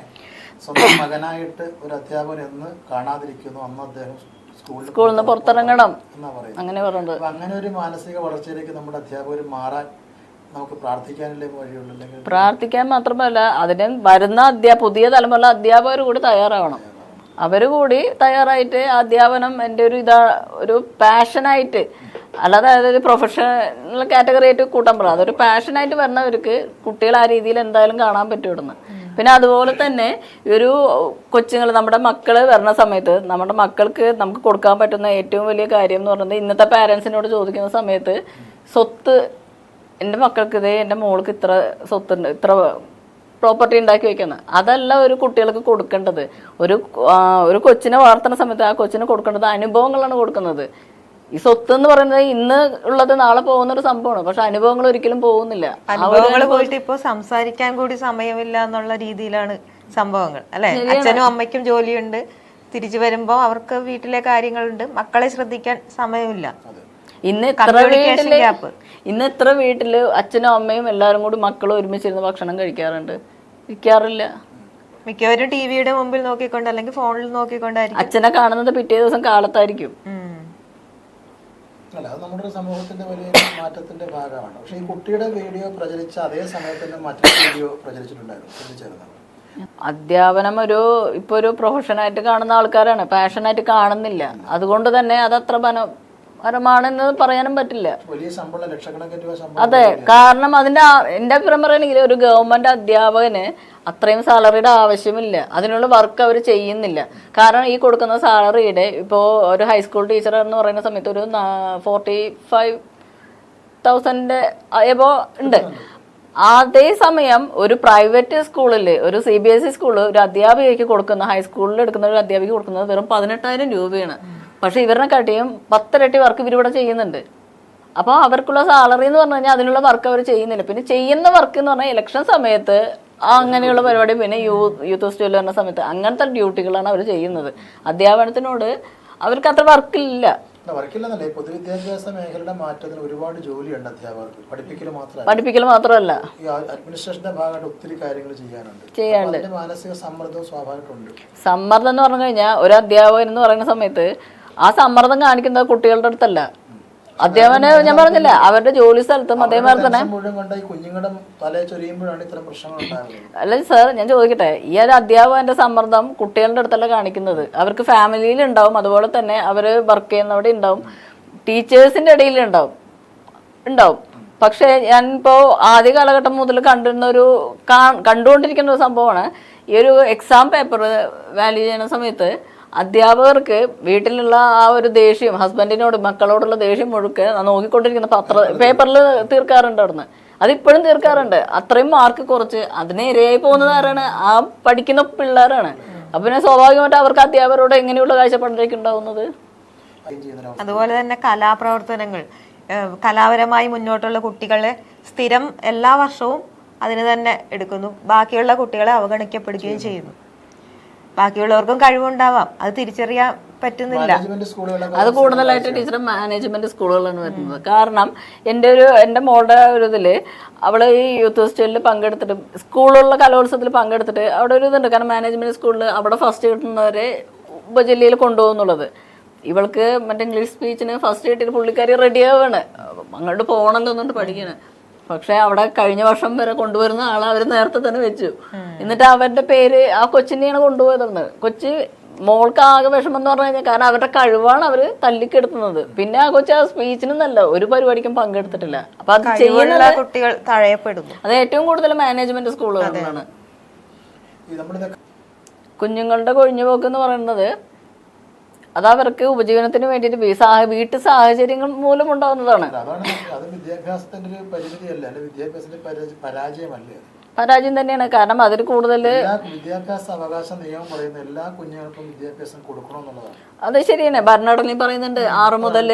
സ്വന്തം മകനായിട്ട് ഒരു അധ്യാപകൻ എന്ന് കാണാതിരിക്കുന്നു, അന്ന് അദ്ദേഹം സ്കൂളിൽ നിന്ന് പുറത്തിറങ്ങണം എന്നാ പറയുന്നത്. അങ്ങനെ ഒരു മാനസിക വളർച്ചയിലേക്ക് നമ്മുടെ അധ്യാപകർ മാറാൻ നമുക്ക് പ്രാർത്ഥിക്കാനല്ലേ വഴിയുള്ളൂ. പ്രാർത്ഥിക്കാൻ മാത്രമല്ല, അതിന് വരുന്ന പുതിയ തലമുറ അധ്യാപകർ കൂടി തയ്യാറാവണം. അവർ കൂടി തയ്യാറായിട്ട് അധ്യാപനം എൻ്റെ ഒരു പാഷനായിട്ട്, അല്ലാതെ അതൊരു പ്രൊഫഷണൽ കാറ്റഗറി ആയിട്ട് കൂട്ടാൻ പറയാം. അതൊരു പാഷനായിട്ട് വരുന്നവർക്ക് കുട്ടികൾ ആ രീതിയിൽ എന്തായാലും കാണാൻ പറ്റുമെന്ന്. പിന്നെ അതുപോലെ തന്നെ ഒരു കൊച്ചുങ്ങൾ, നമ്മുടെ മക്കള് വരുന്ന സമയത്ത് നമ്മുടെ മക്കൾക്ക് നമുക്ക് കൊടുക്കാൻ പറ്റുന്ന ഏറ്റവും വലിയ കാര്യം എന്ന് പറയുന്നത്, ഇന്നത്തെ പാരൻസിനോട് ചോദിക്കുന്ന സമയത്ത് സ്വത്ത്, എൻ്റെ മക്കൾക്ക് എൻ്റെ മോൾക്ക് ഇത്ര സ്വത്തുണ്ട്, ഇത്ര പ്രോപ്പർട്ടി ഉണ്ടാക്കി വെക്കുന്നത്, അതല്ല ഒരു കുട്ടികൾക്ക് കൊടുക്കേണ്ടത്. ഒരു കൊച്ചിനെ വളർത്തുന്ന സമയത്ത് ആ കൊച്ചിന് കൊടുക്കേണ്ടത് അനുഭവങ്ങളാണ് കൊടുക്കുന്നത്. ഈ സ്വത്ത് എന്ന് പറയുന്നത് ഇന്ന് ഉള്ളത് നാളെ പോകുന്ന ഒരു സംഭവമാണ്. പക്ഷെ അനുഭവങ്ങൾ ഒരിക്കലും പോകുന്നില്ല. അനുഭവങ്ങൾ പോയിട്ട് ഇപ്പൊ സംസാരിക്കാൻ കൂടി സമയമില്ല എന്നുള്ള രീതിയിലാണ് സംഭവങ്ങൾ അല്ലെ. അച്ഛനും അമ്മയ്ക്കും ജോലിയുണ്ട്, തിരിച്ചു വരുമ്പോ അവർക്ക് വീട്ടിലെ കാര്യങ്ങളുണ്ട്, മക്കളെ ശ്രദ്ധിക്കാൻ സമയമില്ല. ഇന്ന് എത്ര വീട്ടില് അച്ഛനും അമ്മയും എല്ലാവരും കൂടി മക്കളും ഒരുമിച്ചിരുന്ന് ഭക്ഷണം ഇരിക്കാറില്ല. മിക്കവരും ടിവിയുടെ മുമ്പിൽ നോക്കിക്കൊണ്ട് അല്ലെങ്കിൽ ഫോണിൽ നോക്കിക്കൊണ്ടായിരിക്കും. അച്ഛനെ കാണുന്നത് പിറ്റേ ദിവസം കാലത്തായിരിക്കും. അല്ല, അത് നമ്മുടെ സമൂഹത്തിന്റെ വലിയ മാറ്റത്തിന്റെ ഭാഗമാണ്. പക്ഷെ ഈ കുട്ടിയുടെ വീഡിയോ പ്രചരിച്ച അതേ സമയത്ത് തന്നെ മറ്റൊരു വീഡിയോ പ്രചരിച്ചിട്ടുണ്ടായിരുന്നു. അധ്യാപനം ഇപ്പൊ ഒരു പ്രൊഫഷനായിട്ട് കാണുന്ന ആൾക്കാരാണ്, പാഷനായിട്ട് കാണുന്നില്ല. അതുകൊണ്ട് തന്നെ അതത്ര പരമാണെന്ന് പറയാനും പറ്റില്ല. വലിയ ശമ്പളം, ലക്ഷക്കണക്കിന് രൂപ ശമ്പളം. അതെ, കാരണം അതിന്റെ എന്റെ അഭിപ്രായം പറയുകയാണെങ്കിൽ ഒരു ഗവൺമെന്റ് അധ്യാപകന് അത്രയും സാലറിയുടെ ആവശ്യമില്ല. അതിനുള്ള വർക്ക് അവർ ചെയ്യുന്നില്ല. കാരണം ഈ കൊടുക്കുന്ന സാലറിയുടെ ഇപ്പോൾ ഒരു ഹൈസ്കൂൾ ടീച്ചർ എന്ന് പറയുന്ന സമയത്ത് ഒരു 45,000 എബോ ഉണ്ട്. അതേസമയം ഒരു പ്രൈവറ്റ് സ്കൂളിൽ, ഒരു CBSE സ്കൂളിൽ ഒരു അധ്യാപികയ്ക്ക് കൊടുക്കുന്ന, ഹൈസ്കൂളിൽ എടുക്കുന്ന ഒരു അധ്യാപിക കൊടുക്കുന്നത് വെറും 18,000 രൂപയാണ്. പക്ഷെ ഇവരുടെ കാട്ടിയും 10 ഇരട്ടി വർക്ക് ഇവരിവിടെ ചെയ്യുന്നുണ്ട്. അപ്പോൾ അവർക്കുള്ള സാലറി എന്ന് പറഞ്ഞു കഴിഞ്ഞാൽ അതിനുള്ള വർക്ക് അവർ ചെയ്യുന്നില്ല. പിന്നെ ചെയ്യുന്ന വർക്ക് എന്ന് പറഞ്ഞാൽ ഇലക്ഷൻ സമയത്ത് അങ്ങനെയുള്ള പരിപാടി, പിന്നെ യൂത്ത് ഫെസ്റ്റിവൽ വരുന്ന സമയത്ത് അങ്ങനത്തെ ഡ്യൂട്ടികളാണ് അവർ ചെയ്യുന്നത്. അധ്യാപനത്തിനോട് അവർക്ക് അത്ര വർക്കില്ല. വർക്കില്ലെന്നല്ലേ, പൊതുവിദ്യാഭ്യാസ മേഖലയുടെ മാറ്റത്തിന് ഒരുപാട് ജോലിയുണ്ട് അധ്യാപകർക്ക്. പഠിപ്പിക്കൽ മാത്രമല്ല ഈ അഡ്മിനിസ്ട്രേഷന്റെ ഭാഗമായിട്ട് ഒത്തിരി കാര്യങ്ങൾ ചെയ്യാനുണ്ട്. മാനസിക സമ്മർദ്ദവും സ്വാഭാവികമുണ്ട്. സമ്മർദ്ദം എന്ന് പറഞ്ഞു കഴിഞ്ഞാൽ ഒരു അധ്യാപകൻ എന്ന് പറയുന്ന സമയത്ത് ആ സമ്മർദ്ദം കാണിക്കുന്നത് കുട്ടികളുടെ അടുത്തല്ല. അധ്യാപന ഞാൻ പറഞ്ഞില്ല, അവരുടെ ജോലി സ്ഥലത്തും അതേമാതിരി തന്നെ. അല്ല സാർ, ഞാൻ ചോദിക്കട്ടെ, ഈ ഒരു അധ്യാപകന്റെ സമ്മർദ്ദം കുട്ടികളുടെ അടുത്തല്ല കാണിക്കുന്നത്. അവർക്ക് ഫാമിലിയിൽ ഉണ്ടാവും, അതുപോലെ തന്നെ അവര് വർക്ക് ചെയ്യുന്നവിടെ ഉണ്ടാവും, ടീച്ചേഴ്സിന്റെ ഇടയിൽ ഉണ്ടാവും. പക്ഷെ ഞാനിപ്പോ ആദ്യ കാലഘട്ടം മുതൽ കണ്ടുകൊണ്ടിരിക്കുന്ന ഒരു സംഭവമാണ്, ഈ ഒരു എക്സാം പേപ്പർ വാല്യൂ ചെയ്യുന്ന സമയത്ത് അധ്യാപകർക്ക് വീട്ടിലുള്ള ആ ഒരു ദേഷ്യം, ഹസ്ബൻഡിനോട് മക്കളോടുള്ള ദേഷ്യം മുഴുക്കെ നോക്കിക്കൊണ്ടിരിക്കുന്ന പേപ്പറിൽ തീർക്കാറുണ്ട്. അവിടുന്ന് അതിപ്പോഴും തീർക്കാറുണ്ട്. അത്രയും മാർക്ക് കുറച്ച് അതിനെ ഇരയായി പോകുന്നത് ആരാണ്? ആ പഠിക്കുന്ന പിള്ളേരാണ്. അപ്പൊ പിന്നെ സ്വാഭാവികമായിട്ട് അവർക്ക് അധ്യാപകരോട് എങ്ങനെയുള്ള കാഴ്ചപ്പാടിലേക്ക് ഉണ്ടാവുന്നത്. അതുപോലെ തന്നെ കലാപ്രവർത്തനങ്ങൾ, കലാപരമായി മുന്നോട്ടുള്ള കുട്ടികളെ സ്ഥിരം എല്ലാ വർഷവും അതിന് തന്നെ എടുക്കുന്നു. ബാക്കിയുള്ള കുട്ടികളെ അവഗണിക്കപ്പെടുകയും ചെയ്യുന്നു. ബാക്കിയുള്ളവർക്കും കഴിവുണ്ടാവാം, അത് തിരിച്ചറിയാൻ പറ്റുന്നില്ല. അത് കൂടുതലായിട്ട് ടീച്ചർ മാനേജ്മെന്റ് സ്കൂളുകളാണ് വരുന്നത്. കാരണം എൻ്റെ മോളുടെ ഒരു ഇതില് അവള് ഈ യൂത്ത് ഫെസ്റ്റിവലിൽ പങ്കെടുത്തിട്ട്, സ്കൂളിലുള്ള കലോത്സവത്തിൽ പങ്കെടുത്തിട്ട് അവിടെ ഒരു ഇതുണ്ട്. കാരണം മാനേജ്മെന്റ് സ്കൂളിൽ അവിടെ ഫസ്റ്റ് കിട്ടുന്നവരെ ഉപജില്ലയിൽ കൊണ്ടുപോകുന്നുള്ളത്. ഇവൾക്ക് മറ്റേ ഇംഗ്ലീഷ് സ്പീച്ചിന് ഫസ്റ്റ് കിട്ടിയിട്ട് പുള്ളിക്കാരി റെഡിയാവാണ്, അങ്ങോട്ട് പോകണമല്ലോ എന്നുകൊണ്ട് പഠിക്കണം. പക്ഷെ അവിടെ കഴിഞ്ഞ വർഷം വരെ കൊണ്ടുവരുന്ന ആളെ അവർ നേരത്തെ തന്നെ വെച്ചു. എന്നിട്ട് അവരുടെ പേര് ആ കൊച്ചിനെയാണ് കൊണ്ടുപോയതെന്ന്. കൊച്ചി മോൾക്ക് ആകെ വിഷമം എന്ന് പറഞ്ഞു കഴിഞ്ഞാൽ, കാരണം അവരുടെ കഴിവാണ് അവര് തല്ലിക്കെടുത്തുന്നത്. പിന്നെ ആ കൊച്ചു ആ സ്പീച്ചിനൊന്നല്ല ഒരു പരിപാടിക്കും പങ്കെടുത്തിട്ടില്ല. അപ്പൊ അത് ചെയ്യുന്ന കുട്ടികൾ തഴയപ്പെടുന്നു. അത് ഏറ്റവും കൂടുതൽ മാനേജ്മെന്റ് സ്കൂളുകളിലാണ്. കുഞ്ഞുങ്ങളുടെ കൊഴിഞ്ഞുപോക്ക് എന്ന് പറയുന്നത് അത് അവർക്ക് ഉപജീവനത്തിന് വേണ്ടിയിട്ട് വീട്ടു സാഹചര്യങ്ങൾ മൂലം ഉണ്ടാവുന്നതാണ്. പരാജയം തന്നെയാണ്. കാരണം അതിൽ കൂടുതൽ വിദ്യാഭ്യാസ അവകാശ നിയമം പറയുന്ന എല്ലാ കുഞ്ഞുങ്ങൾക്കും വിദ്യാഭ്യാസം കൊടുക്കണമെന്നുള്ളതാണ്. അത് ശരിയാണ്. ഭരണഘടനയിൽ പറയുന്നുണ്ട് 6 മുതൽ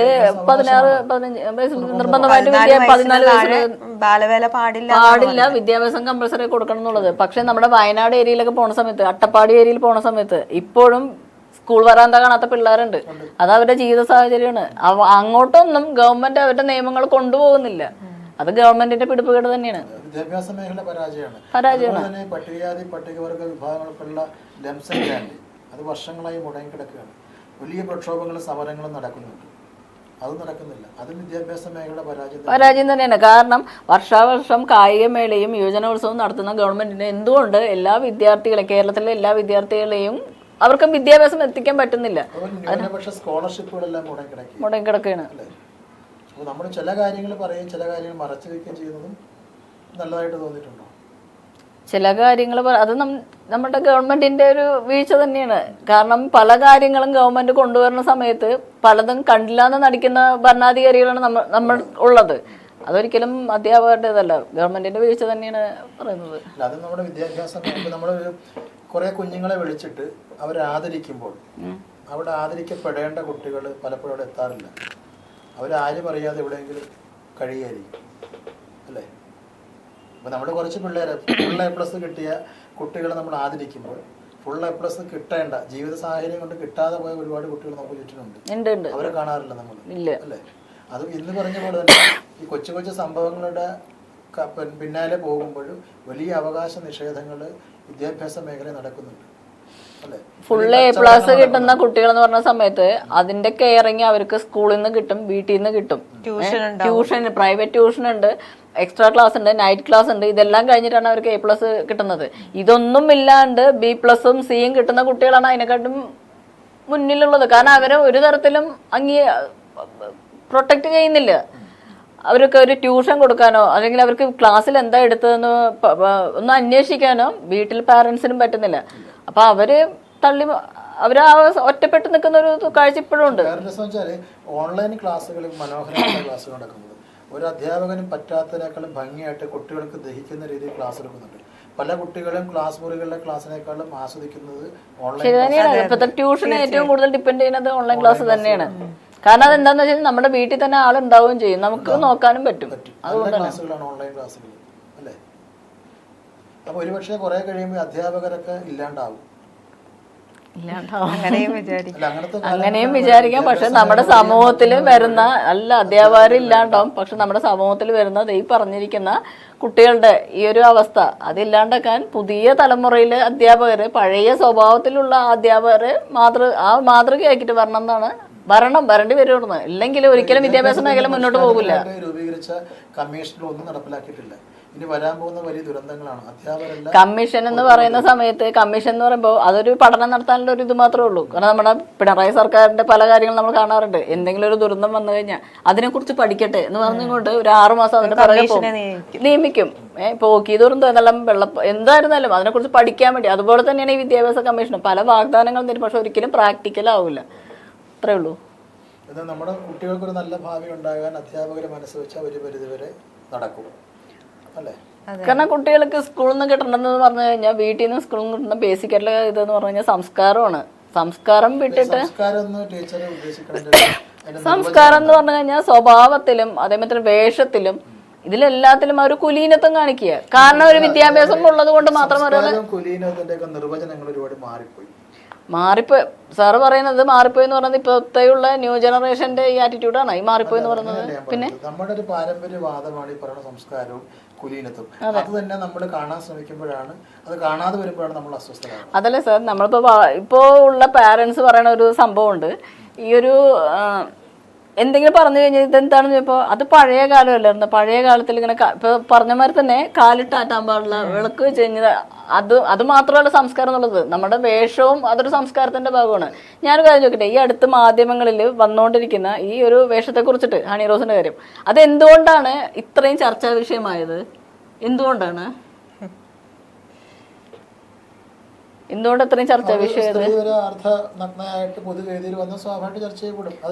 16, 15 നിർബന്ധമായിട്ട് 14 വയസ്സ് ബാലവേല പാടില്ല, വിദ്യാഭ്യാസം കമ്പൽസറി കൊടുക്കണം എന്നുള്ളത്. പക്ഷെ നമ്മുടെ വയനാട് ഏരിയയിലൊക്കെ പോണ സമയത്ത്, അട്ടപ്പാടി ഏരിയയിൽ പോണ സമയത്ത് ഇപ്പോഴും സ്കൂൾ വരാന്ത കാണാത്ത പിള്ളേരുണ്ട്. അത് അവരുടെ ജീവിത സാഹചര്യമാണ്. അങ്ങോട്ടൊന്നും ഗവൺമെന്റ് അവരുടെ നിയമങ്ങൾ കൊണ്ടുപോകുന്നില്ല. അത് ഗവൺമെന്റിന്റെ പിടിപ്പുകേട് തന്നെയാണ്. വിദ്യാഭ്യാസ മേഖല പരാജയമാണ്. പട്ടികജാതി പട്ടികവർഗ വിഭാഗങ്ങൾക്കുള്ള ലംസം ഗ്രാന്റ് അത് വർഷങ്ങളായി മുടങ്ങിക്കിടക്കുകയാണ്. വലിയ പ്രക്ഷോഭങ്ങളും സമരങ്ങളും നടക്കുന്നുണ്ട്, അത് നടക്കുന്നില്ല. അത് വിദ്യാഭ്യാസ മേഖല പരാജയം തന്നെയാണ്. കാരണം വർഷാവർഷം കായികമേളയും യുവജനോത്സവവും നടത്തുന്ന ഗവൺമെന്റിന് എന്തുകൊണ്ട് എല്ലാ വിദ്യാർത്ഥികളെയും, കേരളത്തിലെ എല്ലാ വിദ്യാർത്ഥികളെയും അവർക്ക് വിദ്യാഭ്യാസം എത്തിക്കാൻ പറ്റുന്നില്ല. സ്കോളർഷിപ്പുകളെല്ലാം മുടങ്ങിക്കിടക്കുകയാണ്. നമ്മൾ ചില കാര്യങ്ങൾ പറയും, ചില കാര്യങ്ങൾ മറച്ചു വെക്കുകയും ചെയ്യുന്നതും നല്ലതായിട്ട് തോന്നിയിട്ടുണ്ടോ? ചില കാര്യങ്ങൾ അത് നമ്മുടെ ഗവൺമെന്റിന്റെ ഒരു വീഴ്ച തന്നെയാണ്. കാരണം പല കാര്യങ്ങളും ഗവൺമെന്റ് കൊണ്ടുവരുന്ന സമയത്ത് പലതും കണ്ടില്ലാന്ന് നടിക്കുന്ന ഭരണാധികാരികളാണ് നമ്മൾ ഉള്ളത്. അതൊരിക്കലും അധ്യാപകരുടേതല്ല, ഗവൺമെന്റിന്റെ വീഴ്ച തന്നെയാണ് പറയുന്നത്. അത് നമ്മുടെ വിദ്യാഭ്യാസം നമ്മൾ കുറെ കുഞ്ഞുങ്ങളെ വിളിച്ചിട്ട് അവരെ ആദരിക്കുമ്പോൾ അവിടെ ആദരിക്കപ്പെടേണ്ട കുട്ടികൾ പലപ്പോഴും അവിടെ എത്താറില്ല. അവരാരും അറിയാതെ എവിടെയെങ്കിലും കഴിയായിരിക്കും, അല്ലേ? അപ്പോൾ നമ്മൾ കുറച്ച് പിള്ളേരെ ഫുൾ A+ കിട്ടിയ കുട്ടികളെ നമ്മൾ ആദരിക്കുമ്പോൾ ഫുൾ A+ കിട്ടേണ്ട ജീവിത സാഹചര്യം കൊണ്ട് കിട്ടാതെ പോയ ഒരുപാട് കുട്ടികൾ നമുക്ക് ചുറ്റിനുണ്ട്. അവരെ കാണാറില്ല നമ്മൾ, അല്ലേ? അത് ഇന്ന് പറഞ്ഞ പോലെ തന്നെ ഈ കൊച്ചു കൊച്ചു സംഭവങ്ങളുടെ പിന്നാലെ പോകുമ്പോൾ വലിയ അവകാശ നിഷേധങ്ങൾ വിദ്യാഭ്യാസ മേഖല നടക്കുന്നുണ്ട്. ഫുൾ A+ കിട്ടുന്ന കുട്ടികൾ എന്ന് പറഞ്ഞ സമയത്ത് അതിന്റെ കെയറിങ് അവർക്ക് സ്കൂളിൽ നിന്ന് കിട്ടും, വീട്ടിൽ നിന്ന് കിട്ടും. ട്യൂഷൻ, പ്രൈവറ്റ് ട്യൂഷൻ ഉണ്ട്, എക്സ്ട്രാ ക്ലാസ് ഉണ്ട്, നൈറ്റ് ക്ലാസ് ഉണ്ട്. ഇതെല്ലാം കഴിഞ്ഞിട്ടാണ് അവർക്ക് A+ കിട്ടുന്നത്. ഇതൊന്നും ഇല്ലാണ്ട് B+ഉം Cയും കിട്ടുന്ന കുട്ടികളാണ് അതിനെക്കാട്ടും മുന്നിലുള്ളത്. കാരണം അവരെ ഒരു തരത്തിലും പ്രൊട്ടക്ട് ചെയ്യുന്നില്ല. അവർക്ക് ഒരു ട്യൂഷൻ കൊടുക്കാനോ അല്ലെങ്കിൽ അവർക്ക് ക്ലാസ്സിൽ എന്താ എടുത്തതെന്ന് ഒന്ന് അന്വേഷിക്കാനോ വീട്ടിൽ പാരൻസിനും പറ്റുന്നില്ല. അപ്പൊ അവര് അവര് ഒറ്റപ്പെട്ട് നിൽക്കുന്ന ഒരു കാഴ്ച ഇപ്പോഴും ഉണ്ട്. ഓൺലൈൻ ക്ലാസ്സുകളിൽ മനോഹരമായ ക്ലാസ് നടക്കുന്നത് ഒരു അധ്യാപകനും പറ്റാത്തതിനേക്കാളും ഭംഗിയായിട്ട് കുട്ടികൾക്ക് ദഹിക്കുന്ന രീതിയിൽ ക്ലാസ് എടുക്കുന്നുണ്ട്. പല കുട്ടികളും ക്ലാസ് മുറികളിലെ ക്ലാസ്സിനേക്കാളും ആസ്വദിക്കുന്നത് ശരി തന്നെയാണ്. ഇപ്പോഴത്തെ ട്യൂഷൻ ഏറ്റവും കൂടുതൽ ഡിപ്പെൻഡ് ചെയ്യുന്നത് ഓൺലൈൻ ക്ലാസ് തന്നെയാണ്. കാരണം അതെന്താന്ന് വെച്ചാൽ നമ്മുടെ വീട്ടിൽ തന്നെ ആളുണ്ടാവുകയും ചെയ്യും, നമുക്ക് നോക്കാനും പറ്റും. ക്ലാസ്സുകളാണ് ഓൺലൈൻ ക്ലാസ്സുകൾ അല്ലേ? അപ്പൊ ഒരുപക്ഷെ കുറെ കഴിയുമ്പോൾ അധ്യാപകരൊക്കെ ഇല്ലാണ്ടാവും. അങ്ങനെയും വിചാരിക്കാം. പക്ഷെ നമ്മുടെ സമൂഹത്തിൽ വരുന്ന അധ്യാപകർ ഇല്ലാണ്ടാവും. പക്ഷെ നമ്മുടെ സമൂഹത്തിൽ വരുന്ന ഈ പറഞ്ഞിരിക്കുന്ന കുട്ടികളുടെ ഈ ഒരു അവസ്ഥ അതില്ലാണ്ടാക്കാൻ പുതിയ തലമുറയിലെ അധ്യാപകര് പഴയ സ്വഭാവത്തിലുള്ള അധ്യാപകര് മാതൃകയാക്കിയിട്ട് വരണം എന്നാണ്. വരേണ്ടി വരുമെന്ന്. ഇല്ലെങ്കിൽ ഒരിക്കലും വിദ്യാഭ്യാസ മേഖല മുന്നോട്ട് പോകില്ല. രൂപീകരിച്ച കമ്മീഷനിലൊന്നും നടപ്പിലാക്കിയിട്ടില്ല. ഇനി വരാൻ പോകുന്ന വലിയ ദുരന്തങ്ങളാണ്. അധ്യാപകരെല്ലാം കമ്മീഷൻ എന്ന് പറയുന്ന സമയത്ത് കമ്മീഷൻ എന്ന് പറയുമ്പോൾ അതൊരു പഠനം നടത്താനുള്ള ഒരു ഇത് മാത്രമേ ഉള്ളൂ. കാരണം നമ്മുടെ പിണറായി സർക്കാരിന്റെ പല കാര്യങ്ങളും നമ്മൾ കാണാറുണ്ട്. എന്തെങ്കിലും ഒരു ദുരന്തം വന്നു കഴിഞ്ഞാൽ അതിനെക്കുറിച്ച് പഠിക്കട്ടെ എന്ന് പറഞ്ഞുകൊണ്ട് ഒരു 6 മാസം അതിന്റെ പുറകെ നിയമിക്കും. പോക്കി ദുരന്തം എന്നെല്ലാം എന്തായിരുന്നാലും അതിനെക്കുറിച്ച് പഠിക്കാൻ വേണ്ടി. അതുപോലെ തന്നെയാണ് ഈ വിദ്യാഭ്യാസ കമ്മീഷനും പല വാഗ്ദാനങ്ങളും തരും. പക്ഷെ ഒരിക്കലും പ്രാക്ടിക്കൽ ആവില്ല. അത്രേ ഉള്ളൂ. നമ്മുടെ കുട്ടികൾക്കൊരു നല്ല ഭാവി ഉണ്ടാകാൻ അധ്യാപകരെ മനസ്സ് വെച്ചാൽ ഒരു പരിധിവരെ നടക്കും അല്ലേ? കാരണം കുട്ടികൾക്ക് സ്കൂളിൽ നിന്ന് കിട്ടണമെന്ന് പറഞ്ഞു കഴിഞ്ഞാൽ വീട്ടിൽ നിന്ന് സ്കൂളിൽ നിന്ന് കിട്ടുന്ന ബേസിക് ആയിട്ടുള്ള ഇതെന്ന് പറഞ്ഞു കഴിഞ്ഞാൽ സംസ്കാരമാണ്. സംസ്കാരം വിട്ടിട്ട് സംസ്കാരം എന്ന് പറഞ്ഞു കഴിഞ്ഞാൽ സ്വഭാവത്തിലും അതേമാതിരി വേഷത്തിലും ഇതിലെല്ലാത്തിലും അവർ കുലീനത്വം കാണിക്കുക. കാരണം ഒരു വിദ്യാഭ്യാസം ഉള്ളത് കൊണ്ട് മാത്രം നിർവചനങ്ങൾ ഒരുപാട് മാറിപ്പോയി. സാറ് പറയുന്നത് മാറിപ്പോയി എന്ന് പറയുന്നത് ഇപ്പോഴത്തെയുള്ള ന്യൂ ജനറേഷന്റെ ഈ ആറ്റിറ്റ്യൂഡാണ് ഈ മാറിപ്പോയി എന്ന് പറയുന്നത്. പിന്നെ നമ്മുടെ ഒരു പാരമ്പര്യവാദമാണ് ഈ പറയുന്ന സംസ്കാരവും കുലീനത്വം. അത് തന്നെ നമ്മൾ കാണാൻ ശ്രമിക്കുമ്പോഴാണ്, അത് കാണാതെ വരുമ്പോഴാണ് നമ്മൾ അസ്വസ്ഥരാകുന്നത്. അതല്ലേ സാർ, ഇപ്പോ ഉള്ള പാരന്റ്സ് പറയുന്ന ഒരു സംഭവമുണ്ട്. ഈ ഒരു എന്തെങ്കിലും പറഞ്ഞു കഴിഞ്ഞാൽ ഇതെന്താണെന്ന് ചോദിച്ചപ്പോൾ അത് പഴയ കാലമല്ലായിരുന്നു. പഴയ കാലത്തിൽ ഇങ്ങനെ ഇപ്പൊ പറഞ്ഞ മാതിരി തന്നെ കാലിട്ടാറ്റാൻ പാടില്ല, വിളക്ക് വെച്ച് കഴിഞ്ഞാൽ അത് മാത്രമല്ല സംസ്കാരം എന്നുള്ളത്. നമ്മുടെ വേഷവും അതൊരു സംസ്കാരത്തിന്റെ ഭാഗമാണ്. ഞാനൊരു കാര്യം ചോദിക്കട്ടെ, ഈ അടുത്ത മാധ്യമങ്ങളിൽ വന്നുകൊണ്ടിരിക്കുന്ന ഈ ഒരു വേഷത്തെ കുറിച്ചിട്ട് ഹണി റോസിന്റെ കാര്യം, അത് എന്തുകൊണ്ടാണ് ഇത്രയും ചർച്ചാ വിഷയമായത്? എന്തുകൊണ്ട് അത്രയും ചർച്ചാ വിഷയം?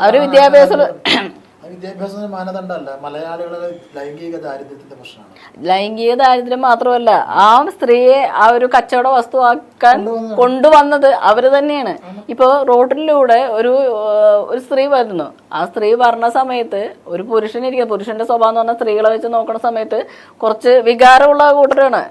അവര് വിദ്യാഭ്യാസത്തിന് മാനദണ്ഡമല്ല, മലയാളികളുടെ ലൈംഗിക ദാരിദ്ര്യത്തിന്റെ പ്രശ്നമാണ്. ലൈംഗിക ദാരിദ്ര്യം മാത്രമല്ല, ആ സ്ത്രീയെ ആ ഒരു കച്ചവട വസ്തുവാക്കാൻ കൊണ്ടുവന്നത് അവര് തന്നെയാണ്. ഇപ്പൊ റോഡിലൂടെ ഒരു സ്ത്രീ വരുന്നു. ആ സ്ത്രീ പറഞ്ഞ സമയത്ത് ഒരു പുരുഷനിരിക്കുക, പുരുഷന്റെ സ്വഭാവം എന്ന് പറഞ്ഞാൽ സ്ത്രീകളെ വെച്ച് നോക്കുന്ന സമയത്ത് കുറച്ച് വികാരമുള്ള കൂട്ടരാണ്.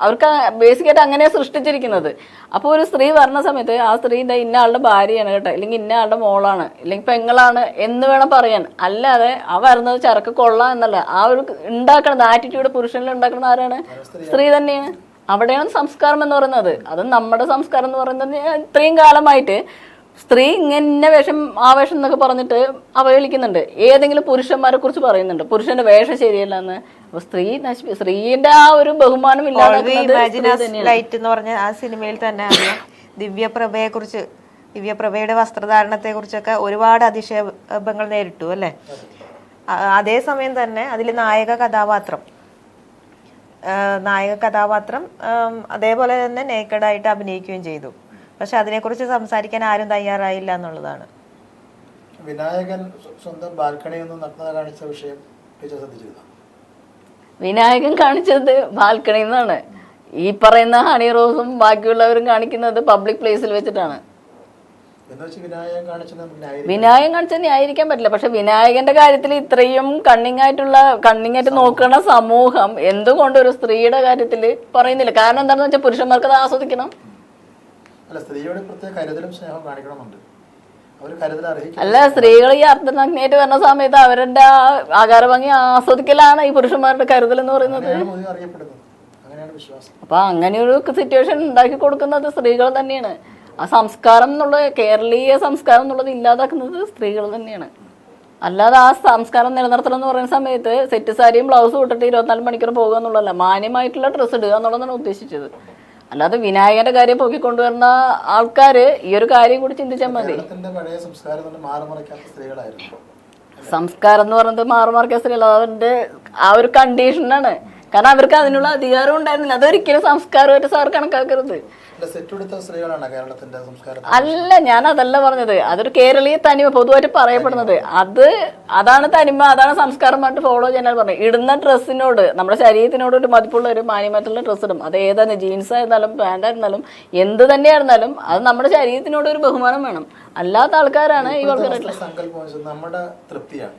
അവർക്ക് ബേസിക്കായിട്ട് അങ്ങനെയാണ് സൃഷ്ടിച്ചിരിക്കുന്നത്. അപ്പോൾ ഒരു സ്ത്രീ പറഞ്ഞ സമയത്ത് ആ സ്ത്രീന്റെ ഇന്ന ആളുടെ ഭാര്യയാണ് കേട്ടോ, അല്ലെങ്കിൽ ഇന്ന ആളുടെ മോളാണ്, അല്ലെങ്കിൽ പെങ്ങളാണ് എന്ന് വേണം പറയാൻ. അല്ലാതെ ആ വരുന്നത് ചരക്ക് കൊള്ളാം എന്നല്ല. ആ ഒരു ഉണ്ടാക്കണത് ആറ്റിറ്റ്യൂഡ് പുരുഷനിൽ ഉണ്ടാക്കുന്നത് ആരാണ്? സ്ത്രീ തന്നെയാണ്. അവിടെയാണ് സംസ്കാരം എന്ന് പറയുന്നത്. അത് നമ്മുടെ സംസ്കാരം എന്ന് പറയുന്നത് ഇത്രയും കാലമായിട്ട് സ്ത്രീ ഇങ്ങനെ ആവേശം എന്നൊക്കെ പറഞ്ഞിട്ട് അവഹേളിക്കുന്നുണ്ട്. ഏതെങ്കിലും പുരുഷന്മാരെ കുറിച്ച് പറയുന്നുണ്ട് പുരുഷന്റെ വേഷം ശരിയല്ല എന്ന്. അപ്പൊ സ്ത്രീന്റെ ആ ഒരു ബഹുമാനം ലൈറ്റ് എന്ന് പറഞ്ഞ ആ സിനിമയിൽ തന്നെ ദിവ്യപ്രഭയുടെ വസ്ത്രധാരണത്തെ കുറിച്ചൊക്കെ ഒരുപാട് അധിക്ഷേപങ്ങൾ നേരിട്ടു അല്ലെ? അതേസമയം തന്നെ അതിൽ നായക കഥാപാത്രം അതേപോലെ തന്നെ നേക്കഡായിട്ട് അഭിനയിക്കുകയും ചെയ്തു. പക്ഷെ അതിനെക്കുറിച്ച് സംസാരിക്കാൻ ആരും തയ്യാറായില്ല എന്നുള്ളതാണ്. വിനായകൻ സ്വന്തം ബാൽക്കണിയിൽ നിന്ന് നഗ്നത കാണിച്ച വിഷയം ശ്രദ്ധിച്ചിരുന്നു. വിനായകൻ കാണിച്ചത് ബാൽക്കണിയിൽ നിന്നാണ്. ഈ പറയുന്ന ഹണി റോസും ബാക്കിയുള്ളവരും കാണിക്കുന്നത് പബ്ലിക് പ്ലേസിൽ വെച്ചിട്ടാണ്. വിനായകൻ കാണിച്ചത് ന്യായീകരിക്കാൻ പറ്റില്ല. പക്ഷെ വിനായകന്റെ കാര്യത്തിൽ ഇത്രയും കണ്ണിങ് ആയിട്ട് നോക്കുന്ന സമൂഹം എന്തുകൊണ്ട് ഒരു സ്ത്രീയുടെ കാര്യത്തിൽ പറയുന്നില്ല? കാരണം എന്താണെന്ന് വെച്ചാൽ പുരുഷന്മാർക്ക് അത് ആസ്വദിക്കണം. അല്ല, സ്ത്രീകൾ ഈ അർദ്ധനഗ്നയായിട്ട് വരുന്ന സമയത്ത് അവരുടെ ആകാരഭംഗി ആസ്വദിക്കലാണ് ഈ പുരുഷന്മാരുടെ കരുതൽ എന്ന് പറയുന്നത്. അപ്പൊ അങ്ങനെ ഒരു സിറ്റുവേഷൻ ഉണ്ടാക്കി കൊടുക്കുന്നത് സ്ത്രീകൾ തന്നെയാണ്. ആ സംസ്കാരം എന്നുള്ള കേരളീയ സംസ്കാരം എന്നുള്ളത് ഇല്ലാതാക്കുന്നത് സ്ത്രീകൾ തന്നെയാണ്. അല്ലാതെ ആ സംസ്കാരം നിലനിർത്തണം എന്ന് പറയുന്ന സമയത്ത് സെറ്റ് സാരിയും ബ്ലൗസും ഇട്ടിട്ട് 24 മണിക്കൂർ പോകുക എന്നുള്ളതല്ല, മാന്യമായിട്ടുള്ള ഡ്രസ്സ് ഇടുക എന്നുള്ളതാണ് ഉദ്ദേശിച്ചത്. അല്ലാതെ വിനായകന്റെ കാര്യം പൊക്കിക്കൊണ്ടുവരുന്ന ആൾക്കാര് ഈ ഒരു കാര്യം കൂടി ചിന്തിച്ചാൽ മതി. സംസ്കാരം എന്ന് പറയുന്നത് മാറുമാർ കേസരിയല്ല, അവരുടെ ആ ഒരു കണ്ടീഷനാണ്. കാരണം അവർക്ക് അതിനുള്ള അധികാരം ഉണ്ടായിരുന്നില്ല. അതൊരിക്കലും സംസ്കാരമായിട്ട് സാർ കണക്കാക്കരുത്. അല്ല, ഞാൻ അതല്ല പറഞ്ഞത്. അതൊരു കേരളീയ തനിമ പൊതുവായിട്ട് പറയപ്പെടുന്നത്. അതാണ് തനിമ, അതാണ് സംസ്കാരമായിട്ട് ഫോളോ ചെയ്യാൻ പറഞ്ഞത്. ഇടുന്ന ഡ്രസ്സിനോട്, നമ്മുടെ ശരീരത്തിനോട് ഒരു മതിപ്പുള്ള ഒരു മാന്യമായിട്ടുള്ള ഡ്രസ്സ് ഇടും. അത് ഏതാണ്, ജീൻസ് ആയിരുന്നാലും പാൻ്റ് ആയിരുന്നാലും എന്ത് തന്നെയായിരുന്നാലും അത് നമ്മുടെ ശരീരത്തിനോട് ഒരു ബഹുമാനം വേണം. അല്ലാത്ത ആൾക്കാരാണ് ഈ നമ്മുടെ തൃപ്തിയാണ്,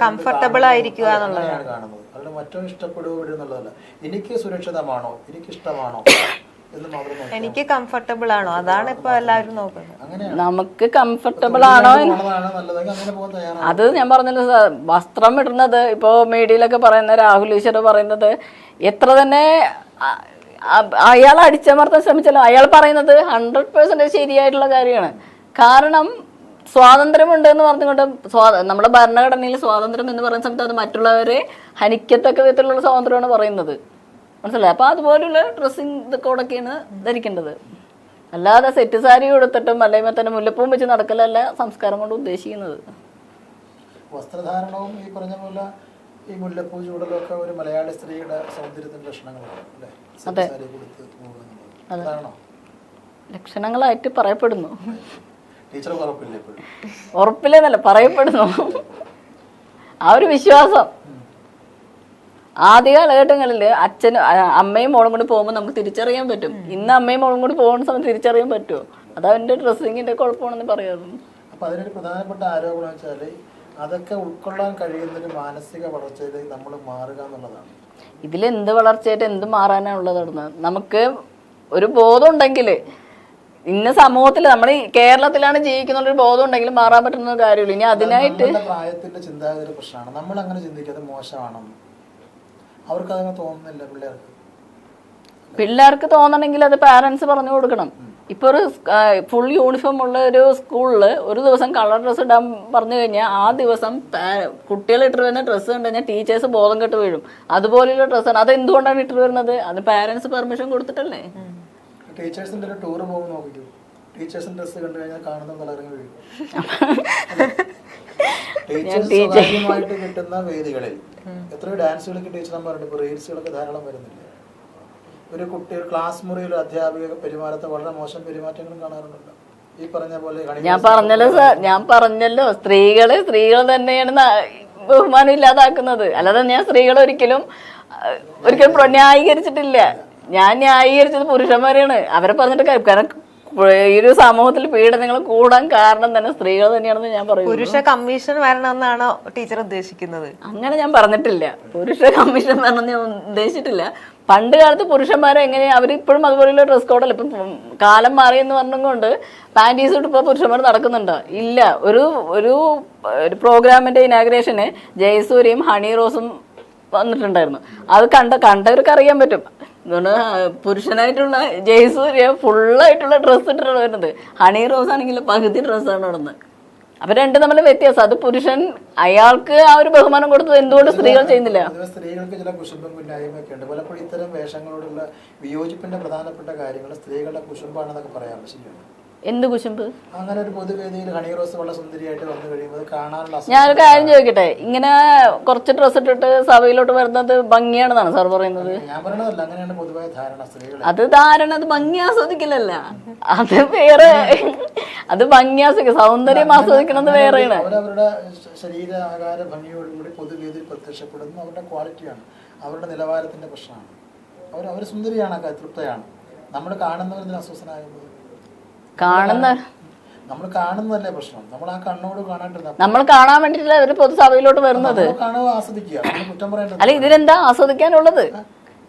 കംഫർട്ടബിൾ ആയിരിക്കുക എന്നുള്ളതാണ് കാണുന്നത്. അതിന് മറ്റൊരു ഇഷ്ടപ്പെടുവോ എന്നുള്ളതല്ല. എനിക്ക് സുരക്ഷിതമാണോ, എനിക്ക് ഇഷ്ടമാണോ, എനിക്ക് കംഫർട്ടബിൾ ആണോ, അതാണ് ഇപ്പൊ എല്ലാവരും നോക്കുന്നത്. നമുക്ക് കംഫർട്ടബിൾ ആണോ അത് ഞാൻ പറഞ്ഞല്ലോ സാർ. വസ്ത്രം ഇടുന്നത് ഇപ്പോ മീഡിയയിലൊക്കെ പറയുന്ന രാഹുൽ ഈശ്വർ പറയുന്നത് എത്ര തന്നെ അയാൾ അടിച്ചമർത്താൻ ശ്രമിച്ചാലും അയാൾ പറയുന്നത് 100% ശരിയായിട്ടുള്ള കാര്യമാണ്. കാരണം സ്വാതന്ത്ര്യമുണ്ട് എന്ന് പറഞ്ഞുകൊണ്ട് നമ്മുടെ ഭരണഘടനയിൽ സ്വാതന്ത്ര്യം എന്ന് പറയുന്ന സമയത്ത് അത് മറ്റുള്ളവരെ ഹനിക്കത്തക്ക വിധത്തിലുള്ള സ്വാതന്ത്ര്യമാണ് പറയുന്നത്. മനസ്സിലായി? അപ്പൊ അതുപോലുള്ള ഡ്രസ്സിങ് കോഡൊക്കെയാണ് ധരിക്കേണ്ടത്. അല്ലാതെ സെറ്റ് സാരി കൊടുത്തിട്ടും അല്ലെങ്കിൽ തന്നെ മുല്ലപ്പൂവും വെച്ച് നടക്കലല്ല സംസ്കാരം കൊണ്ട് ഉദ്ദേശിക്കുന്നത്. വസ്ത്രധാരണവും ഈ പറഞ്ഞ പോലെ ഈ മുല്ലപ്പൂ ചൂടലും ഒക്കെ ഒരു മലയാളി സ്ത്രീയുടെ സൗന്ദര്യത്തിന്റെ ലക്ഷണങ്ങളാണ്. അതെ, ലക്ഷണങ്ങളായിട്ട് പറയപ്പെടുന്നു. ടീച്ചർക്ക് ഉറപ്പില്ല? ഉറപ്പില്ലെന്നല്ല, പറയപ്പെടുന്നു. ആ ഒരു വിശ്വാസം. ആദ്യ കാലഘട്ടങ്ങളിൽ അച്ഛനും അമ്മയും മോളും കൂടി പോകുമ്പോൾ നമുക്ക് തിരിച്ചറിയാൻ പറ്റും. ഇന്ന് അമ്മയും മോളും കൂടി പോകുന്ന സമയത്ത് തിരിച്ചറിയാൻ പറ്റുമോ? അത് അവന്റെ ഡ്രസ്സിങ്ങിന്റെ കുഴപ്പമാണെന്ന് പറയാറുണ്ട്. അപ്പൊ അതിനൊരു പ്രധാനപ്പെട്ട ആരോപണം വെച്ചാല് അതൊക്കെ ഉൾക്കൊള്ളാൻ കഴിയുന്നൊരു മാനസിക വളർച്ചയിലേക്ക് നമ്മൾ മാറുക എന്നുള്ളതാണ്. ഇതിലെന്ത് വളർച്ചയായിട്ട് എന്ത് മാറാനുള്ളതാണ്? നമുക്ക് ഒരു ബോധം ഉണ്ടെങ്കിൽ, ഇന്ന സമൂഹത്തിൽ നമ്മൾ കേരളത്തിലാണ് ജീവിക്കുന്നുള്ളൊരു ബോധം ഉണ്ടെങ്കിൽ മാറാൻ പറ്റുന്ന കാര്യമില്ല. ഇനി അതിനായിട്ട് പ്രായത്തിന്റെ ചിന്താഗതി പ്രശ്നമാണ്. നമ്മൾ അങ്ങനെ ചിന്തിക്കാതെ മോശമാണെന്ന് അവർക്ക് അതങ്ങനെ തോന്നുന്നില്ല. പിള്ളേർക്ക് തോന്നണമെങ്കിൽ അത് പാരന്റ്സ് പറഞ്ഞു കൊടുക്കണം. ഇപ്പൊ ഒരു ഫുൾ യൂണിഫോം ഉള്ള ഒരു സ്കൂളിൽ ഒരു ദിവസം കളർ ഡ്രസ്സ് ഇടാൻ പറഞ്ഞു കഴിഞ്ഞാൽ ആ ദിവസം കുട്ടികൾ ഇട്ട് വരുന്ന ഡ്രസ്സ് കണ്ടു കഴിഞ്ഞാൽ ടീച്ചേഴ്സ് ബോധം കെട്ട് വീഴും. അതുപോലെയുള്ള ഡ്രസ്സാണ്. അത് എന്തുകൊണ്ടാണ് ഇട്ട് വരുന്നത്? അത് പാരന്റ്സ് പെർമിഷൻ കൊടുത്തിട്ടല്ലേ. ടീച്ചേഴ്സിന്റെ ഒരു ടൂർ പോകുമ്പോൾ നോക്കിക്കോ, ടീച്ചേഴ്സിന്റെ ഡ്രസ്സ് കണ്ടു കഴിഞ്ഞാൽ കാണുന്ന കളറിങ് വീഴും. ടീച്ചേഴ്സുമായിട്ട് കിട്ടുന്ന വേദികളിൽ എത്രയോ ഡാൻസുകളൊക്കെ ടീച്ചർമാരുണ്ട്. ഇപ്പൊ റീൽസുകളൊക്കെ ധാരാളം വരുന്നില്ല. ഒരു കുട്ടി ക്ലാസ് മുറിയിൽ അധ്യാപിക പെരുമാറ്റത്തെ വളരെ മോശം പെരുമാറ്റങ്ങളും കാണാറുണ്ട്. ഈ പറഞ്ഞ പോലെ ഞാൻ പറഞ്ഞല്ലോ സ്ത്രീകൾ തന്നെയാണ് ബഹുമാനം ഇല്ലാതാക്കുന്നത്. അല്ലാതെ ഞാൻ സ്ത്രീകളെ ഒരിക്കലും ന്യായീകരിച്ചിട്ടില്ല. ഞാൻ ന്യായീകരിച്ചത് പുരുഷന്മാരെയാണ്. അവരെ പറഞ്ഞിട്ട് കാരണം ഈ ഒരു സമൂഹത്തിൽ പീഡനങ്ങൾ കൂടാൻ കാരണം തന്നെ സ്ത്രീകൾ തന്നെയാണെന്ന് ഞാൻ പറയും. പുരുഷ കമ്മീഷൻ വരണമെന്നാണോ ടീച്ചർ ഉദ്ദേശിക്കുന്നത്? അങ്ങനെ ഞാൻ പറഞ്ഞിട്ടില്ല. പുരുഷ കമ്മീഷൻ വരണം ഞാൻ ഉദ്ദേശിച്ചിട്ടില്ല. പണ്ട് കാലത്ത് പുരുഷന്മാരെ എങ്ങനെയാ അവരിപ്പോഴും അതുപോലെയുള്ള ഡ്രസ് കോഡല്ല. ഇപ്പം കാലം മാറിയെന്ന് പറഞ്ഞുകൊണ്ട് പാൻറ്റീസ് ഇട്ട് ഇപ്പോൾ പുരുഷന്മാർ നടക്കുന്നുണ്ടോ? ഇല്ല. ഒരു പ്രോഗ്രാമിന്റെ ഇനാഗ്രേഷന് ജയസൂര്യയും ഹണി റോസും വന്നിട്ടുണ്ടായിരുന്നു. അത് കണ്ടവർക്ക് അറിയാൻ പറ്റും. അതുകൊണ്ട് പുരുഷനായിട്ടുള്ള ജയസൂര്യ ഫുള്ളായിട്ടുള്ള ഡ്രസ്സ് ഇട്ടിട്ടാണ് വരുന്നത്. ഹണി റോസ് ആണെങ്കിൽ പകുതി ഡ്രസ്സാണ് ഇടുന്നത്. അപ്പൊ രണ്ടും തമ്മിൽ വ്യത്യാസം. അത് പുരുഷൻ അയാൾക്ക് ആ ഒരു ബഹുമാനം കൊടുത്തത് എന്തുകൊണ്ട് സ്ത്രീകൾ ചെയ്യുന്നില്ല? സ്ത്രീകൾക്ക് ചില കുശുമ്പും കുന്നായ്മയൊക്കെ ഉണ്ട്. പലപ്പോഴും ഇത്തരം വേഷങ്ങളോടുള്ള വിയോജിപ്പിന്റെ പ്രധാനപ്പെട്ട കാര്യങ്ങൾ സ്ത്രീകളുടെ കുശുമ്പാണെന്നൊക്കെ പറയാറുണ്ട്. ശരിയാണ്? എന്ത് കുശുമ്പ്? അങ്ങനെ ഒരു പൊതുവേദിയിൽ ഹണി റോസ് വളരെ സുന്ദരിയായിട്ട് വന്നു കഴിയുമ്പോൾ കാണാനുള്ള ഞാനൊരു കാര്യം ചോദിക്കട്ടെ, ഇങ്ങനെ കുറച്ച് ഡ്രസ്സ് ഇട്ടിട്ട് സഭയിലോട്ട് വരുന്നത് ഭംഗിയാണെന്നാണ് സാർ പറയുന്നത്? ഞാൻ പറയണതല്ല, അങ്ങനെയാണ് പൊതുവായ ധാരണ. സ്ത്രീകൾ അത് ഭംഗി ആസ്വദിക്കില്ലല്ല, അത് വേറെ. അത് ഭംഗി സൗന്ദര്യം ആസ്വദിക്കുന്നത് വേറെയാണ്. അവരവരുടെ ശരീരാകാര ഭംഗിയോടുകൂടി പൊതുവേദിയിൽ പ്രത്യക്ഷപ്പെടുന്ന അവരുടെ ക്വാളിറ്റിയാണ്, അവരുടെ നിലവാരത്തിന്റെ പ്രശ്നമാണ്. അവർ സുന്ദരിയാണ്, തൃപ്തയാണ്. നമ്മൾ കാണുന്നവരിൽ അസ്വസ്ഥനാകുന്നത് നമ്മൾ കാണുന്നതല്ലേ പ്രശ്നം. നമ്മൾ ആ കണ്ണോട് കാണാണ്ടിരുന്ന നമ്മൾ കാണാൻ വേണ്ടിട്ടല്ലേ അവര് പൊതുസഭയിലോട്ട് വരുന്നത്. ആസ്വദിക്കുക, കുറ്റം പറയേണ്ടത്. അല്ല, ഇതിലെന്താ ആസ്വദിക്കാനുള്ളത്?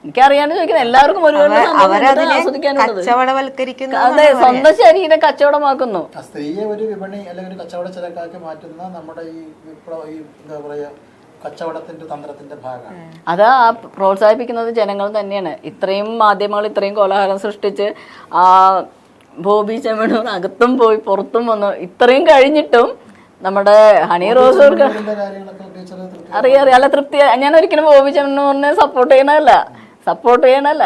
എനിക്കറിയാണ്ട് ചോദിക്കുന്നത്. എല്ലാവർക്കും ഒരുപോലെ ആസ്വദിക്കാനുള്ളത്. അതെ, സ്വന്തം ശരീരം കച്ചവടമാക്കുന്നു. സ്ത്രീയെ ഒരു വിപണി അല്ലെങ്കിൽ ഒരു കച്ചവട ചരക്കാക്കി മാറ്റുന്ന നമ്മുടെ ഈ എന്താ പറയാ കച്ചവടത്തിന്റെ തന്ത്രത്തിന്റെ ഭാഗമാണ്. അത് പ്രോത്സാഹിപ്പിക്കുന്നത് ജനങ്ങൾ തന്നെയാണ്. ഇത്രയും മാധ്യമങ്ങൾ ഇത്രയും കോലാഹലം സൃഷ്ടിച്ച് ബോബി ചെമ്മണ്ണൂർ അകത്തും പോയി പുറത്തും വന്നു. ഇത്രയും കഴിഞ്ഞിട്ടും നമ്മുടെ ഹണി റോസ് അറിയാം. അല്ല, തൃപ്തി. ഞാൻ ഒരിക്കലും ബോബി ചെമ്മണ്ണൂറിനെ സപ്പോർട്ട് ചെയ്യണല്ല.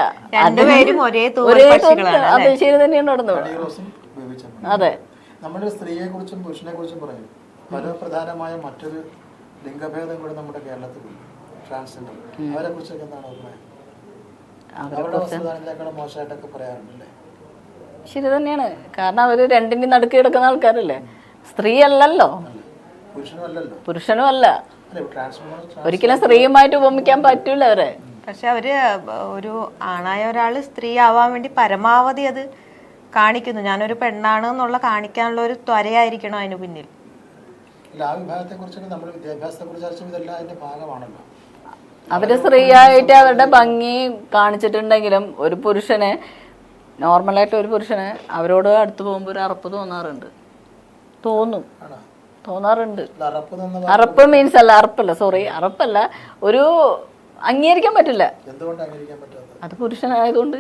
അതെ, ശരി തന്നെയാണ് നടന്നത്. അതെ, നമ്മുടെ സ്ത്രീയെ കുറിച്ചും പുരുഷനെ കുറിച്ചും പറയും. പരമപ്രധാനമായ മറ്റൊരു ലിംഗഭേദം കൂടെ നമ്മുടെ കേരളത്തിലുണ്ട്, ട്രാൻസ്ജെൻഡർ. അവരെ കുറിച്ചൊക്കെ എന്താണ് അഭിപ്രായം? അവരുടെ വസ്തുതാനേക്കാളും മോശമായിട്ടൊക്കെ പറയാറുണ്ടല്ലേ? ശരി തന്നെയാണ്. കാരണം അവര് രണ്ടിന്റെ നടുക്ക് കിടക്കുന്ന ആൾക്കാരല്ലേ, സ്ത്രീ അല്ലല്ലോ, പുരുഷനും അല്ല. ഒരിക്കലും സ്ത്രീയുമായിട്ട് ഉപമിക്കാൻ പറ്റൂല അവരെ. പക്ഷെ അവര് ഒരു ആണായ ഒരാള് സ്ത്രീ ആവാൻ വേണ്ടി പരമാവധി അത് കാണിക്കുന്നു. ഞാനൊരു പെണ്ണാണ് എന്നുള്ള കാണിക്കാനുള്ള ഒരു ത്വരയായിരിക്കണം അതിന് പിന്നിൽ. അവര് സ്ത്രീയായിട്ട് അവരുടെ ഭംഗി കാണിച്ചിട്ടുണ്ടെങ്കിലും ഒരു പുരുഷനെ, നോർമലായിട്ട് ഒരു പുരുഷനെ അവരോട് അടുത്ത് പോകുമ്പോൾ ഒരു അറപ്പ് തോന്നാറുണ്ട്. അറപ്പ് മീൻസ് അല്ല, അറപ്പല്ല, സോറി, അറപ്പല്ല, ഒരു അംഗീകരിക്കാൻ പറ്റില്ല. അത് പുരുഷനായതുകൊണ്ട്.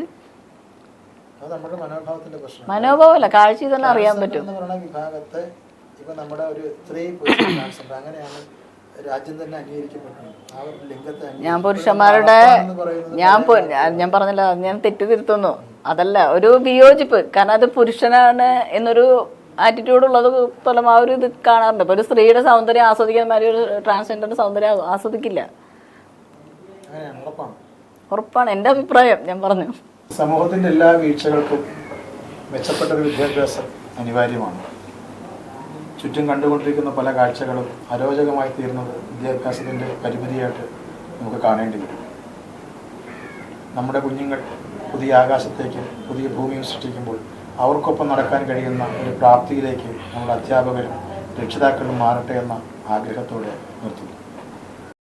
മനോഭാവമല്ല, കാഴ്ച തന്നെ അറിയാൻ പറ്റും. ഞാൻ പുരുഷന്മാരുടെ ഞാൻ പറഞ്ഞല്ലോ, ഞാൻ തെറ്റുതിരുത്തുന്നു, അതല്ല ഒരു വിയോജിപ്പ്. കാരണം അത് പുരുഷനാണ് എന്നൊരു ആറ്റിറ്റ്യൂഡ് ഉള്ളത് പോലെ ആ ഒരു ഇത് കാണാറുണ്ട്. ഇപ്പൊ ഒരു സ്ത്രീയുടെ സൗന്ദര്യം ആസ്വദിക്കുന്ന മാതിരി ഒരു ട്രാൻസ്ജെൻഡറിന്റെ സൗന്ദര്യം ആസ്വദിക്കില്ല. ഉറപ്പാണ്, എൻ്റെ അഭിപ്രായം ഞാൻ പറഞ്ഞു. സമൂഹത്തിന്റെ എല്ലാ വീഴ്ചകൾക്കും മെച്ചപ്പെട്ട ഒരു വിദ്യാഭ്യാസം അനിവാര്യമാണ്. ചുറ്റും കണ്ടുകൊണ്ടിരിക്കുന്ന പല കാഴ്ചകളും അരോചകമായി തീർന്നത് വിദ്യാഭ്യാസത്തിന്റെ പരിമിതിയായിട്ട് നമുക്ക് കാണേണ്ടി വരും. നമ്മുടെ കുഞ്ഞുങ്ങൾ പുതിയ ആകാശത്തേക്ക് പുതിയ ഭൂമിയും സൃഷ്ടിക്കുമ്പോൾ അവർക്കൊപ്പം നടക്കാൻ കഴിയുന്ന ഒരു പ്രാപ്തിയിലേക്ക് നമ്മൾ അധ്യാപകരും രക്ഷിതാക്കളും മാറട്ടെ എന്ന ആഗ്രഹത്തോടെ നിർത്തുന്നു.